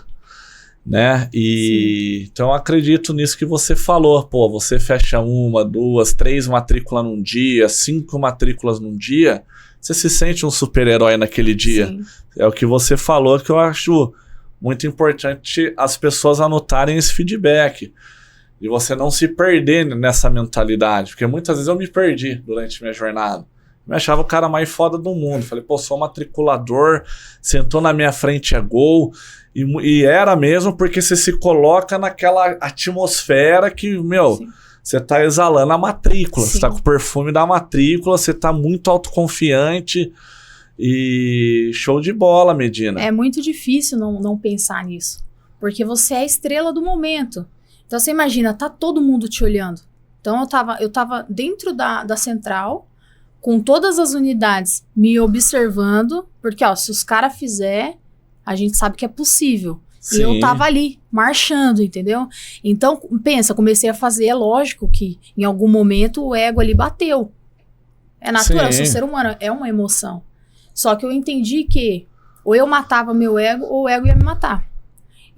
né? E então eu acredito nisso que você falou. Pô, você fecha 1, 2, 3 matrículas num dia, 5 matrículas num dia, você se sente um super-herói naquele dia. Sim. É o que você falou, que eu acho muito importante as pessoas anotarem esse feedback. E você não se perder nessa mentalidade. Porque muitas vezes eu me perdi durante minha jornada. Eu me achava o cara mais foda do mundo. Falei, pô, sou matriculador, sentou na minha frente é gol. E era mesmo porque você se coloca naquela atmosfera que, meu, sim, você tá exalando a matrícula. Sim. Você tá com o perfume da matrícula, você tá muito autoconfiante. E show de bola, Medina. É muito difícil não pensar nisso. Porque você é a estrela do momento. Então você imagina, tá todo mundo te olhando. Então eu tava dentro da central, com todas as unidades me observando, porque ó, se os caras fizer, a gente sabe que é possível. Sim. E eu tava ali, marchando, entendeu? Então, pensa, comecei a fazer, é lógico que em algum momento o ego ali bateu. É natural, eu sou ser humano, é uma emoção. Só que eu entendi que ou eu matava meu ego, ou o ego ia me matar.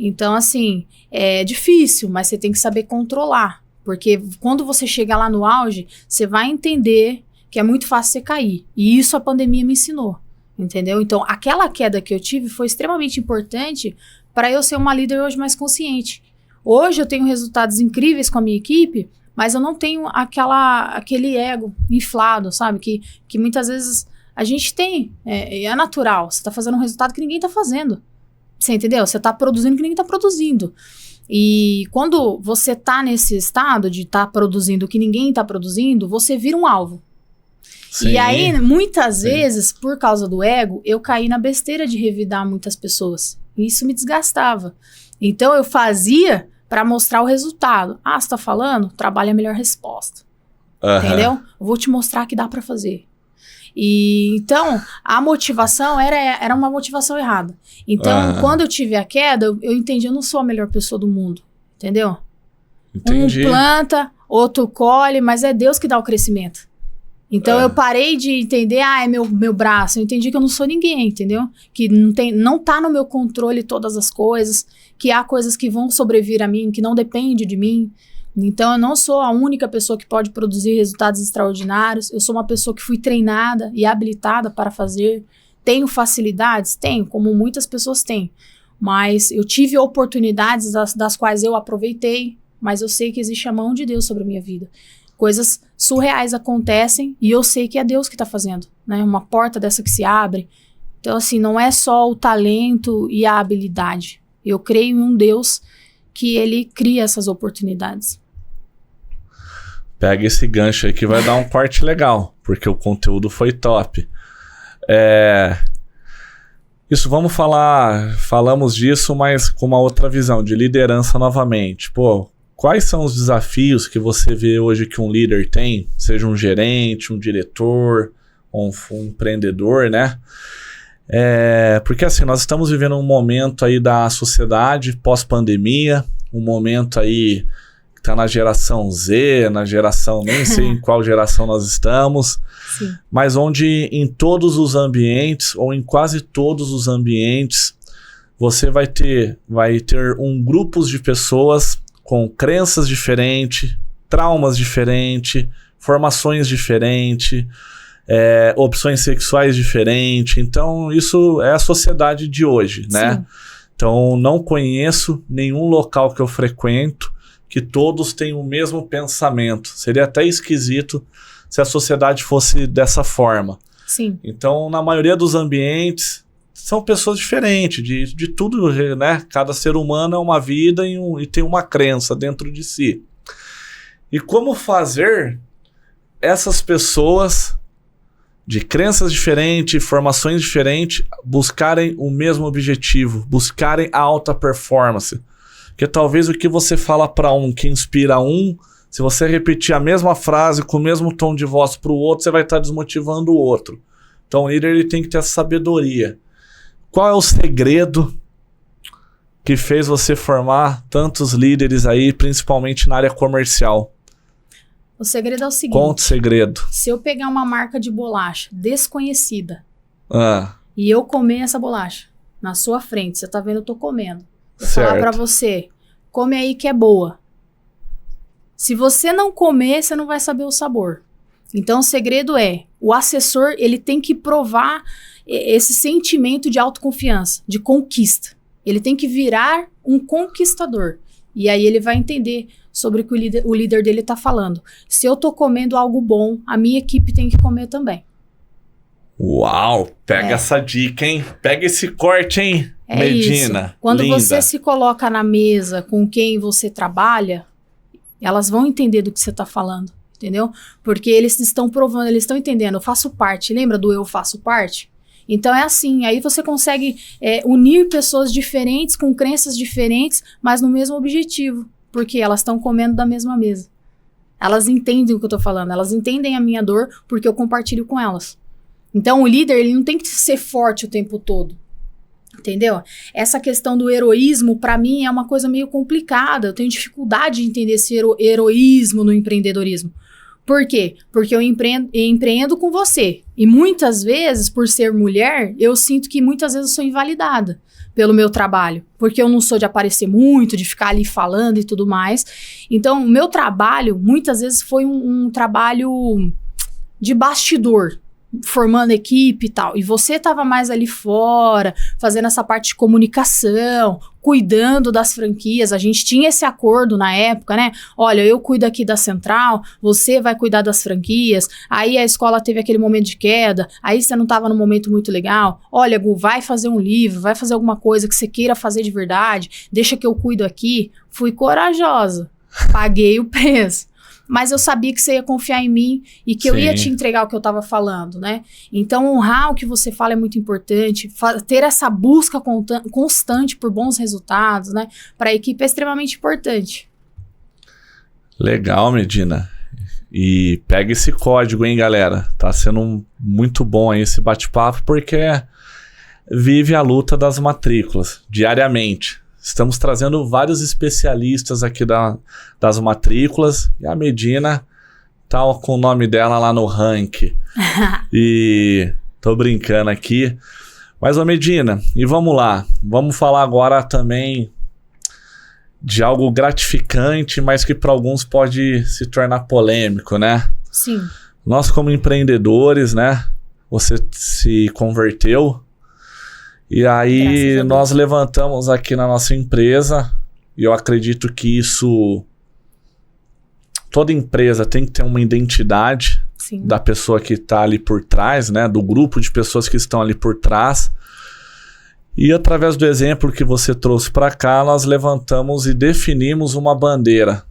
Então, assim, é difícil, mas você tem que saber controlar. Porque quando você chegar lá no auge, você vai entender que é muito fácil você cair. E isso a pandemia me ensinou, entendeu? Então, aquela queda que eu tive foi extremamente importante para eu ser uma líder hoje mais consciente. Hoje eu tenho resultados incríveis com a minha equipe, mas eu não tenho aquele ego inflado, sabe? Que muitas vezes a gente tem, é natural. Você tá fazendo um resultado que ninguém tá fazendo. Você entendeu? Você tá produzindo que ninguém tá produzindo. E quando você tá nesse estado de tá produzindo o que ninguém tá produzindo, você vira um alvo. Sim. E aí, muitas vezes, por causa do ego, eu caí na besteira de revidar muitas pessoas. E isso me desgastava. Então, eu fazia para mostrar o resultado. Ah, você tá falando? Trabalho é a melhor resposta. Entendeu? Eu vou te mostrar que dá para fazer. E então, a motivação era uma motivação errada. Então, quando eu tive a queda, eu entendi, eu não sou a melhor pessoa do mundo. Entendeu? Entendi. Um planta, outro colhe, mas é Deus que dá o crescimento. Então, eu parei de entender, é meu braço. Eu entendi que eu não sou ninguém, entendeu? Que não tá no meu controle todas as coisas, que há coisas que vão sobrevir a mim, que não depende de mim. Então, eu não sou a única pessoa que pode produzir resultados extraordinários. Eu sou uma pessoa que fui treinada e habilitada para fazer. Tenho facilidades? Tenho, como muitas pessoas têm. Mas eu tive oportunidades das quais eu aproveitei, mas eu sei que existe a mão de Deus sobre a minha vida. Coisas surreais acontecem e eu sei que é Deus que está fazendo, né? Uma porta dessa que se abre. Então, assim, não é só o talento e a habilidade. Eu creio em um Deus que ele cria essas oportunidades. Pega esse gancho aí que vai dar um corte legal, porque o conteúdo foi top. Isso, falamos disso, mas com uma outra visão, de liderança novamente. Pô, quais são os desafios que você vê hoje que um líder tem? Seja um gerente, um diretor, um empreendedor, né? Porque assim, nós estamos vivendo um momento aí da sociedade pós-pandemia, um momento aí que tá na geração Z, na geração, nem sei em qual geração nós estamos, sim, mas onde em todos os ambientes, ou em quase todos os ambientes, você vai ter grupos de pessoas com crenças diferentes, traumas diferentes, formações diferentes, opções sexuais diferentes. Então, isso é a sociedade de hoje, né? Sim. Então, não conheço nenhum local que eu frequento que todos têm o mesmo pensamento. Seria até esquisito se a sociedade fosse dessa forma. Sim. Então, na maioria dos ambientes, são pessoas diferentes, de tudo, né? Cada ser humano é uma vida e tem uma crença dentro de si. E como fazer essas pessoas de crenças diferentes, formações diferentes, buscarem o mesmo objetivo, buscarem a alta performance? Porque talvez o que você fala para um que inspira um, se você repetir a mesma frase com o mesmo tom de voz para o outro, você vai estar desmotivando o outro. Então o líder ele tem que ter essa sabedoria. Qual é o segredo que fez você formar tantos líderes aí, principalmente na área comercial? O segredo é o seguinte. Conta o segredo. Se eu pegar uma marca de bolacha desconhecida Ah, e eu comer essa bolacha na sua frente, você tá vendo, eu tô comendo. Eu certo. falar pra você, come aí que é boa. Se você não comer, você não vai saber o sabor. Então o segredo é, o assessor ele tem que provar esse sentimento de autoconfiança, de conquista. Ele tem que virar um conquistador. E aí ele vai entender sobre o que o líder dele está falando. Se eu tô comendo algo bom, a minha equipe tem que comer também. Uau, pega essa dica, hein? Pega esse corte, hein, Medina? Isso. Quando linda. você se coloca na mesa com quem você trabalha, elas vão entender do que você está falando, entendeu? Porque eles estão provando, eles estão entendendo. Eu faço parte, lembra do eu faço parte? Então é assim, aí você consegue unir pessoas diferentes, com crenças diferentes, mas no mesmo objetivo, porque elas estão comendo da mesma mesa. Elas entendem o que eu tô falando, elas entendem a minha dor, porque eu compartilho com elas. Então o líder, ele não tem que ser forte o tempo todo, entendeu? Essa questão do heroísmo, pra mim, é uma coisa meio complicada, eu tenho dificuldade de entender esse heroísmo no empreendedorismo. Por quê? Porque eu empreendo com você. E muitas vezes, por ser mulher, eu sinto que muitas vezes eu sou invalidada pelo meu trabalho. Porque eu não sou de aparecer muito, de ficar ali falando e tudo mais. Então, o meu trabalho, muitas vezes, foi um trabalho de bastidor, formando equipe e tal. E você estava mais ali fora, fazendo essa parte de comunicação, cuidando das franquias. A gente tinha esse acordo na época, né? Olha, eu cuido aqui da central, você vai cuidar das franquias. Aí a escola teve aquele momento de queda, aí você não estava num momento muito legal. Olha, Gu, vai fazer um livro, vai fazer alguma coisa que você queira fazer de verdade, deixa que eu cuido aqui. Fui corajosa, paguei o preço. Mas eu sabia que você ia confiar em mim e que eu ia te entregar o que eu estava falando, né? Então, honrar o que você fala é muito importante. Ter essa busca constante por bons resultados, né? Para a equipe é extremamente importante. Legal, Medina. E pega esse código, hein, galera? Tá sendo muito bom aí esse bate-papo, porque vive a luta das matrículas diariamente. Estamos trazendo vários especialistas aqui das matrículas. E a Medina tá com o nome dela lá no ranking. E tô brincando aqui. Mas, ô Medina, e vamos lá. Vamos falar agora também de algo gratificante, mas que para alguns pode se tornar polêmico, né? Sim. Nós, como empreendedores, né? Você se converteu. E aí nós levantamos aqui na nossa empresa, e eu acredito que isso, toda empresa tem que ter uma identidade da pessoa que está ali por trás, né? Do grupo de pessoas que estão ali por trás. E através do exemplo que você trouxe para cá, nós levantamos e definimos uma bandeira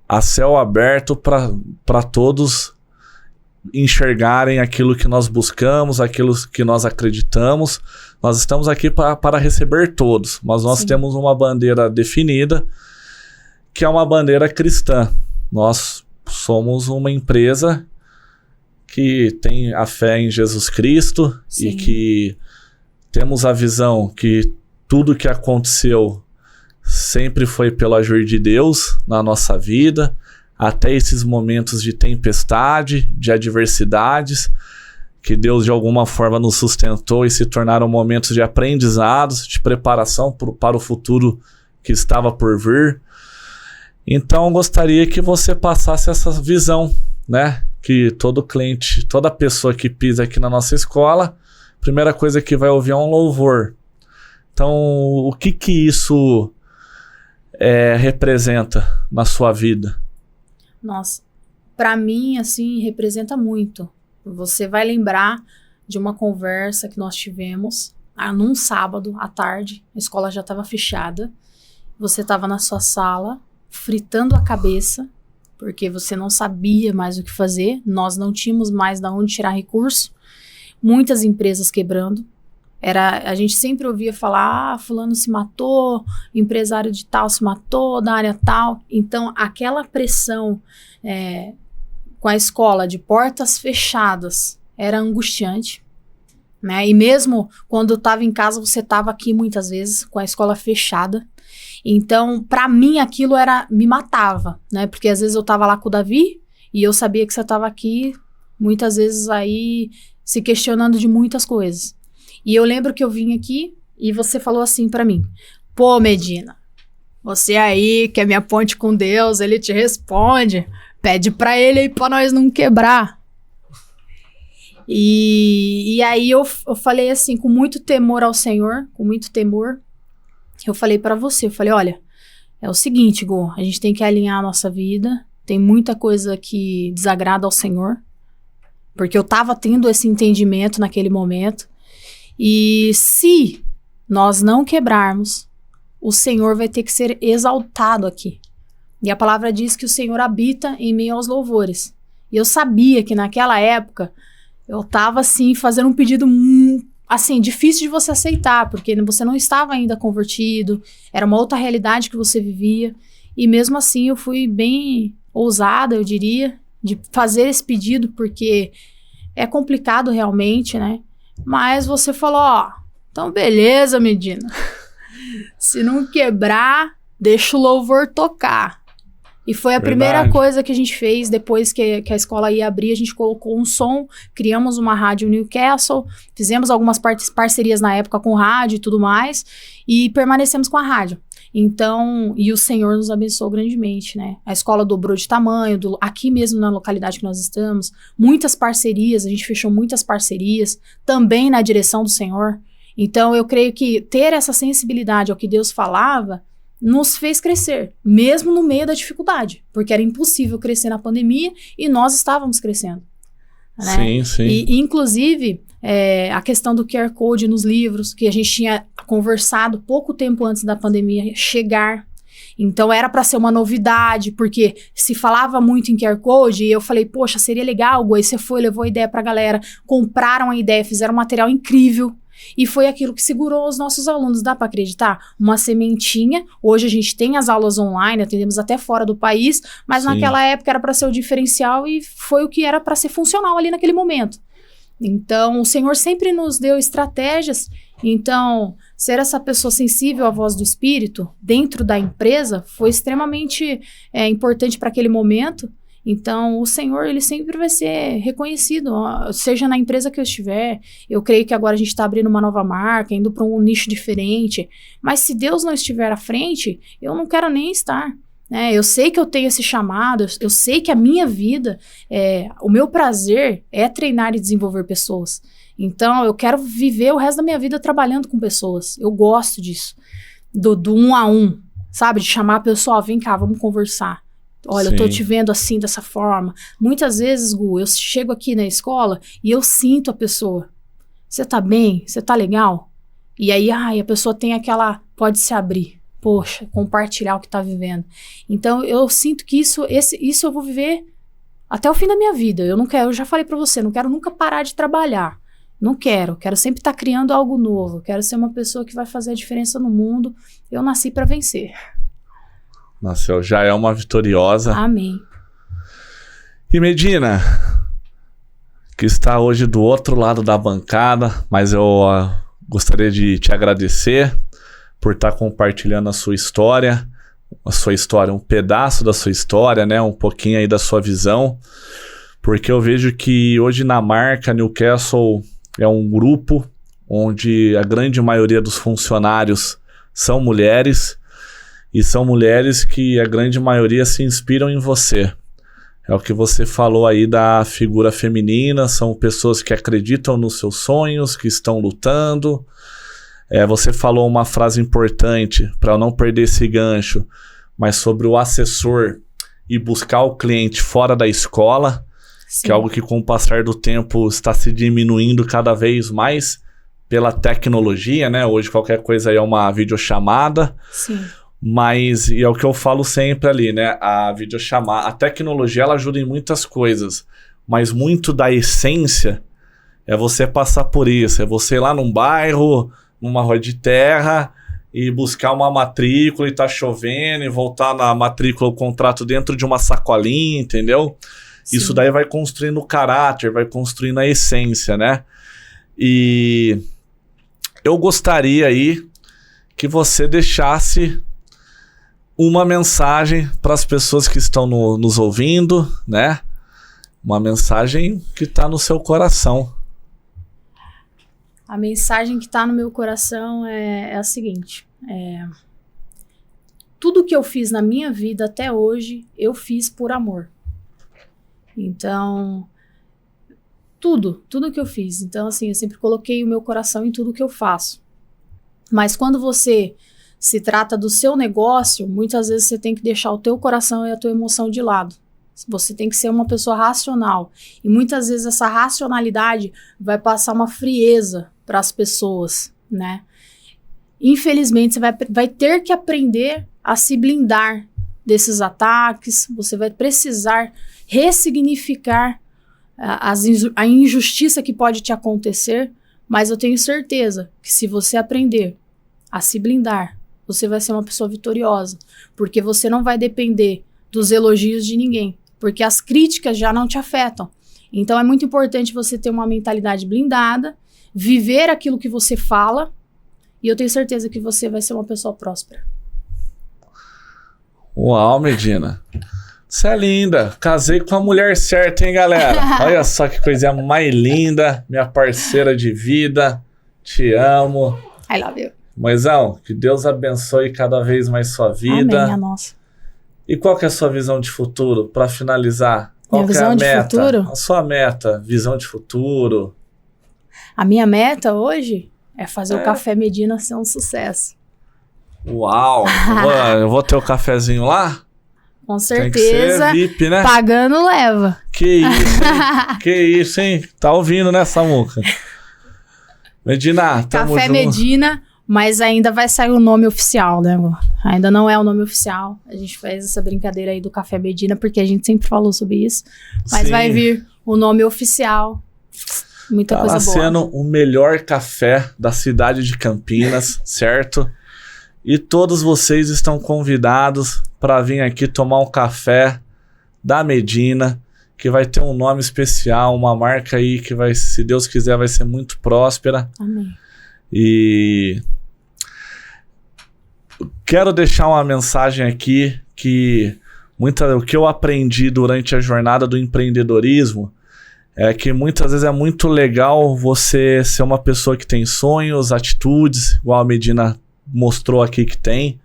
a céu aberto para todos enxergarem aquilo que nós buscamos, aquilo que nós acreditamos. Nós estamos aqui para receber todos, mas nós temos uma bandeira definida, que é uma bandeira cristã. Nós somos uma empresa que tem a fé em Jesus Cristo e que temos a visão que tudo que aconteceu sempre foi pelo agir de Deus na nossa vida, até esses momentos de tempestade, de adversidades, que Deus de alguma forma nos sustentou e se tornaram momentos de aprendizados, de preparação para o futuro que estava por vir. Então, eu gostaria que você passasse essa visão, né? que todo cliente, toda pessoa que pisa aqui na nossa escola, a primeira coisa que vai ouvir é um louvor. Então, o que isso representa na sua vida? Nossa, para mim, assim, representa muito. Você vai lembrar de uma conversa que nós tivemos num sábado à tarde, a escola já estava fechada, você estava na sua sala, fritando a cabeça, porque você não sabia mais o que fazer, nós não tínhamos mais de onde tirar recurso, muitas empresas quebrando, a gente sempre ouvia falar, fulano se matou, empresário de tal se matou, da área tal, então aquela pressão com a escola de portas fechadas era angustiante, né? E mesmo quando eu estava em casa, você estava aqui muitas vezes com a escola fechada. Então, para mim, aquilo me matava, né? Porque às vezes eu estava lá com o Davi e eu sabia que você estava aqui, muitas vezes aí se questionando de muitas coisas. E eu lembro que eu vim aqui e você falou assim para mim: pô, Medina, você aí que é minha ponte com Deus, ele te responde, pede para ele aí para nós não quebrar. E aí eu falei assim, com muito temor ao Senhor, com muito temor, eu falei pra você, eu falei, olha, é o seguinte, Gu, a gente tem que alinhar a nossa vida, tem muita coisa que desagrada ao Senhor, porque eu tava tendo esse entendimento naquele momento, e se nós não quebrarmos, o Senhor vai ter que ser exaltado aqui. E a palavra diz que o Senhor habita em meio aos louvores. E eu sabia que naquela época eu tava, assim, fazendo um pedido, assim, difícil de você aceitar, porque você não estava ainda convertido, era uma outra realidade que você vivia, e mesmo assim eu fui bem ousada, eu diria, de fazer esse pedido, porque é complicado realmente, né? Mas você falou, ó, então beleza, Medina, se não quebrar, deixa o louvor tocar. E foi a primeira coisa que a gente fez depois que a escola ia abrir. A gente colocou um som, criamos uma rádio Newcastle, fizemos algumas parcerias na época com rádio e tudo mais, e permanecemos com a rádio. Então, e o Senhor nos abençoou grandemente, né? A escola dobrou de tamanho, aqui mesmo na localidade que nós estamos, muitas parcerias, a gente fechou muitas parcerias, também na direção do Senhor. Então, eu creio que ter essa sensibilidade ao que Deus falava nos fez crescer, mesmo no meio da dificuldade, porque era impossível crescer na pandemia e nós estávamos crescendo, né? Sim, sim. E inclusive, a questão do QR Code nos livros, que a gente tinha conversado pouco tempo antes da pandemia chegar, então era para ser uma novidade, porque se falava muito em QR Code, e eu falei, poxa, seria legal, aí você foi, levou a ideia pra galera, compraram a ideia, fizeram um material incrível, e foi aquilo que segurou os nossos alunos, dá para acreditar? Uma sementinha, hoje a gente tem as aulas online, atendemos até fora do país, mas Sim. Naquela época era para ser o diferencial e foi o que era para ser funcional ali naquele momento. Então, o Senhor sempre nos deu estratégias, então, ser essa pessoa sensível à voz do Espírito dentro da empresa foi extremamente importante para aquele momento. Então, o Senhor, ele sempre vai ser reconhecido, seja na empresa que eu estiver. Eu creio que agora a gente está abrindo uma nova marca, indo para um nicho diferente. Mas se Deus não estiver à frente, eu não quero nem estar, né? Eu sei que eu tenho esse chamado, eu sei que a minha vida, o meu prazer é treinar e desenvolver pessoas. Então, eu quero viver o resto da minha vida trabalhando com pessoas. Eu gosto disso, do 1 a 1, sabe? De chamar a pessoa, vem cá, vamos conversar. Olha, Sim. Eu tô te vendo assim, dessa forma. Muitas vezes, Gu, eu chego aqui na escola e eu sinto a pessoa. Você tá bem? Você tá legal? E aí, a pessoa tem aquela... Pode se abrir. Poxa, compartilhar o que tá vivendo. Então, eu sinto que isso eu vou viver até o fim da minha vida. Eu já falei pra você, não quero nunca parar de trabalhar. Não quero sempre estar criando algo novo. Quero ser uma pessoa que vai fazer a diferença no mundo. Eu nasci pra vencer. Nasceu, já é uma vitoriosa. Amém. E Medina, que está hoje do outro lado da bancada, mas eu gostaria de te agradecer por estar compartilhando a sua história, um pedaço da sua história, né? Um pouquinho aí da sua visão, porque eu vejo que hoje na marca Newcastle é um grupo onde a grande maioria dos funcionários são mulheres, e são mulheres que a grande maioria se inspiram em você. É o que você falou aí da figura feminina, são pessoas que acreditam nos seus sonhos, que estão lutando. Você falou uma frase importante, para eu não perder esse gancho, mas sobre o assessor e buscar o cliente fora da escola, Sim. que é algo que com o passar do tempo está se diminuindo cada vez mais pela tecnologia, né? Hoje qualquer coisa aí é uma videochamada. Sim. Mas, e é o que eu falo sempre ali, né? A videochamada, a tecnologia, ela ajuda em muitas coisas, mas muito da essência é você passar por isso, é você ir lá num bairro, numa rua de terra e buscar uma matrícula e tá chovendo e voltar na matrícula, o contrato dentro de uma sacolinha, entendeu? Sim. Isso daí vai construindo o caráter, vai construindo a essência, né? E eu gostaria aí que você deixasse uma mensagem para as pessoas que estão nos ouvindo, né? Uma mensagem que está no seu coração. A mensagem que está no meu coração é a seguinte. Tudo que eu fiz na minha vida até hoje, eu fiz por amor. Então, tudo que eu fiz. Então, assim, eu sempre coloquei o meu coração em tudo que eu faço. Mas quando você se trata do seu negócio, muitas vezes você tem que deixar o teu coração e a tua emoção de lado. Você tem que ser uma pessoa racional. E muitas vezes essa racionalidade vai passar uma frieza para as pessoas, né? Infelizmente, você vai ter que aprender a se blindar desses ataques. Você vai precisar ressignificar a injustiça que pode te acontecer. Mas eu tenho certeza que se você aprender a se blindar, você vai ser uma pessoa vitoriosa, porque você não vai depender dos elogios de ninguém, porque as críticas já não te afetam. Então é muito importante você ter uma mentalidade blindada, viver aquilo que você fala, e eu tenho certeza que você vai ser uma pessoa próspera. Uau, Medina. Você é linda. Casei com a mulher certa, hein, galera? Olha só que coisinha mais linda. Minha parceira de vida. Te amo. I love you. Moisão, que Deus abençoe cada vez mais sua vida. Amém, a nossa. E qual que é a sua visão de futuro? Para finalizar, qual Minha que é a visão de meta? futuro? A sua meta, visão de futuro. A minha meta hoje é fazer o Café Medina ser um sucesso. Uau! Eu vou ter o cafezinho lá? Com certeza. Tem que ser VIP, né? Pagando leva. Que isso, hein? Que isso, hein? Tá ouvindo, né, Samuca? Medina, tamo Café junto. Medina, mas ainda vai sair o nome oficial, né, amor? Ainda não é o nome oficial. A gente fez essa brincadeira aí do Café Medina, porque a gente sempre falou sobre isso. Mas Sim. vai vir o nome oficial. Muita Tá coisa lá boa. sendo o melhor café da cidade de Campinas, certo? E todos vocês estão convidados para vir aqui tomar um café da Medina, que vai ter um nome especial, uma marca aí que vai, se Deus quiser, vai ser muito próspera. Amém. E quero deixar uma mensagem aqui que o que eu aprendi durante a jornada do empreendedorismo é que muitas vezes é muito legal você ser uma pessoa que tem sonhos, atitudes, igual a Medina mostrou aqui que tem,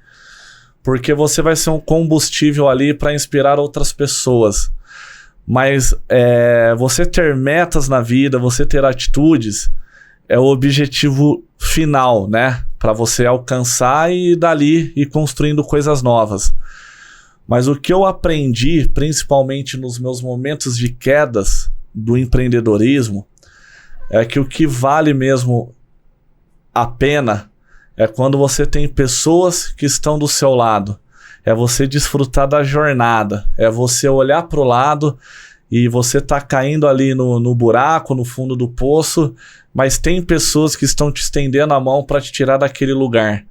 porque você vai ser um combustível ali para inspirar outras pessoas. Mas você ter metas na vida, você ter atitudes, é o objetivo final, né? Para você alcançar e dali ir construindo coisas novas. Mas o que eu aprendi, principalmente nos meus momentos de quedas do empreendedorismo, é que o que vale mesmo a pena é quando você tem pessoas que estão do seu lado. É você desfrutar da jornada. É você olhar para o lado e você tá caindo ali no buraco, no fundo do poço, mas tem pessoas que estão te estendendo a mão para te tirar daquele lugar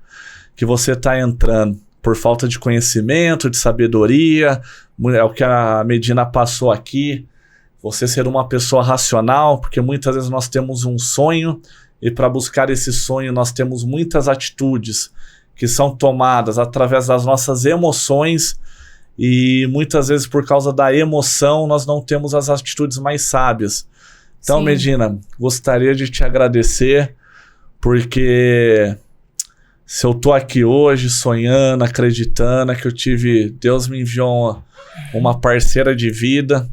que você tá entrando. Por falta de conhecimento, de sabedoria, é o que a Medina passou aqui. Você ser uma pessoa racional, porque muitas vezes nós temos um sonho, e para buscar esse sonho nós temos muitas atitudes que são tomadas através das nossas emoções, e muitas vezes por causa da emoção nós não temos as atitudes mais sábias. Então, Sim. Medina, gostaria de te agradecer, porque se eu tô aqui hoje sonhando, acreditando que Deus me enviou uma parceira de vida,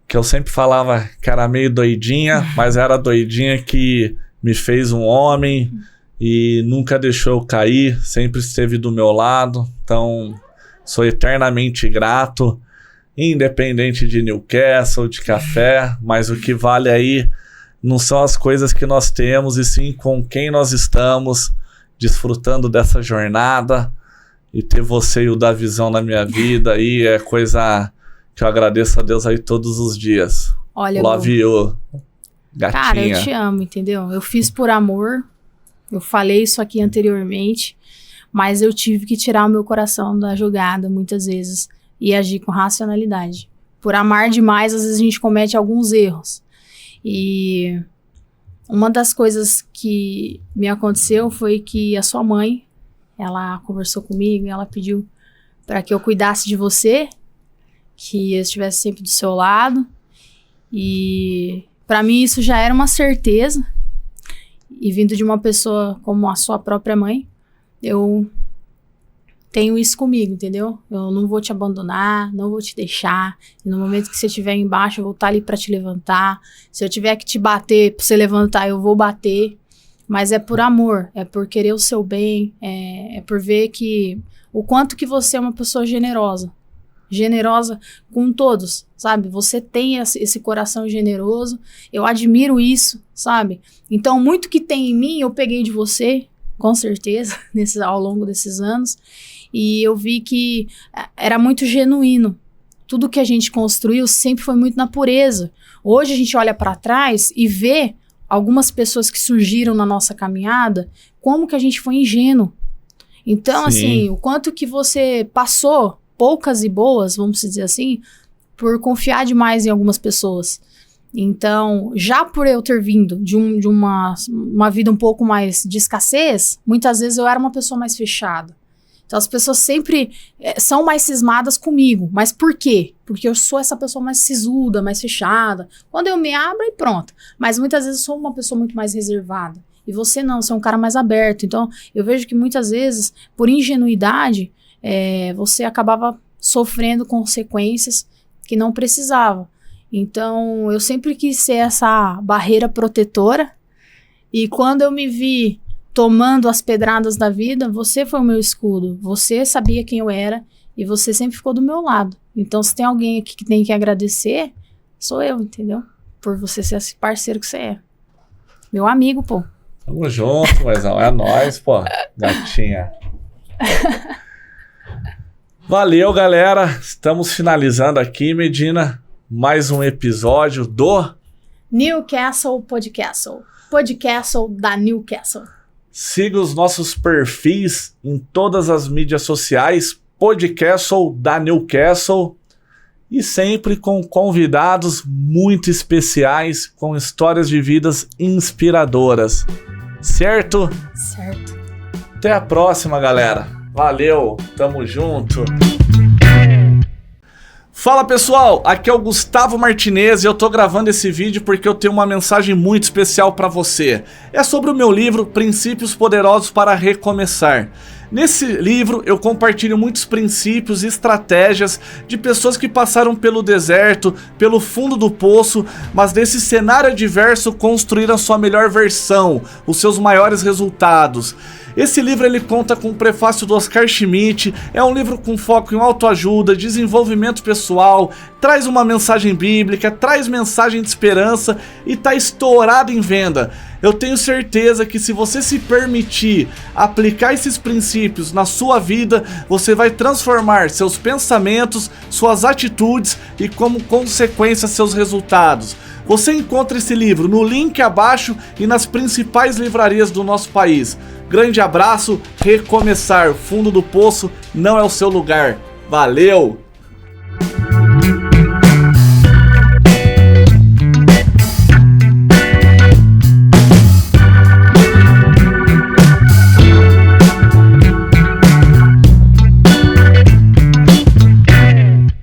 que eu sempre falava que era meio doidinha, mas era doidinha que me fez um homem e nunca deixou eu cair, sempre esteve do meu lado. Então, sou eternamente grato, independente de Newcastle, de café, mas o que vale aí não são as coisas que nós temos, e sim com quem nós estamos, desfrutando dessa jornada. E ter você e o Davizão na minha vida aí é coisa que eu agradeço a Deus aí todos os dias. Olha, love you, gatinha. Cara, eu te amo, entendeu? Eu fiz por amor, eu falei isso aqui anteriormente, mas eu tive que tirar o meu coração da jogada muitas vezes e agir com racionalidade. Por amar demais, às vezes a gente comete alguns erros. E uma das coisas que me aconteceu foi que a sua mãe, ela conversou comigo e ela pediu para que eu cuidasse de você, que eu estivesse sempre do seu lado. E para mim isso já era uma certeza. E vindo de uma pessoa como a sua própria mãe, eu tenho isso comigo, entendeu? Eu não vou te abandonar, não vou te deixar. E no momento que você estiver embaixo, eu vou estar ali para te levantar. Se eu tiver que te bater para você levantar, eu vou bater. Mas é por amor, é por querer o seu bem, é por ver que o quanto que você é uma pessoa generosa com todos, sabe? Você tem esse coração generoso, eu admiro isso, sabe? Então, muito que tem em mim, eu peguei de você, com certeza, ao longo desses anos, e eu vi que era muito genuíno. Tudo que a gente construiu sempre foi muito na pureza. Hoje a gente olha para trás e vê algumas pessoas que surgiram na nossa caminhada, como que a gente foi ingênuo. Então, Sim. assim, o quanto que você passou, poucas e boas, vamos dizer assim, por confiar demais em algumas pessoas. Então, já por eu ter vindo de uma vida um pouco mais de escassez, muitas vezes eu era uma pessoa mais fechada. Então, as pessoas sempre são mais cismadas comigo. Mas por quê? Porque eu sou essa pessoa mais sisuda, mais fechada. Quando eu me abro, aí pronto. Mas muitas vezes eu sou uma pessoa muito mais reservada. E você não, você é um cara mais aberto. Então, eu vejo que muitas vezes, por ingenuidade, você acabava sofrendo consequências que não precisava. Então, eu sempre quis ser essa barreira protetora. E quando eu me vi tomando as pedradas da vida, você foi o meu escudo. Você sabia quem eu era e você sempre ficou do meu lado. Então, se tem alguém aqui que tem que agradecer, sou eu, entendeu? Por você ser esse parceiro que você é. Meu amigo, pô. Tamo junto, Maisão. É nóis, pô. Gatinha. Valeu, galera. Estamos finalizando aqui, Medina, mais um episódio do Newcastle Podcastle. Podcastle da Newcastle. Siga os nossos perfis em todas as mídias sociais, Podcastle da Newcastle, e sempre com convidados muito especiais, com histórias de vidas inspiradoras. Certo? Certo. Até a próxima, galera. Valeu, tamo junto. Fala pessoal, aqui é o Gustavo Martinez e eu tô gravando esse vídeo porque eu tenho uma mensagem muito especial pra você. É sobre o meu livro Princípios Poderosos para Recomeçar. Nesse livro eu compartilho muitos princípios e estratégias de pessoas que passaram pelo deserto, pelo fundo do poço, mas desse cenário adverso construíram a sua melhor versão, os seus maiores resultados. Esse livro ele conta com o prefácio do Oscar Schmidt, é um livro com foco em autoajuda, desenvolvimento pessoal, traz uma mensagem bíblica, traz mensagem de esperança e tá estourado em venda. Eu tenho certeza que se você se permitir aplicar esses princípios na sua vida, você vai transformar seus pensamentos, suas atitudes e como consequência seus resultados. Você encontra esse livro no link abaixo e nas principais livrarias do nosso país. Grande abraço, recomeçar, fundo do poço não é o seu lugar. Valeu!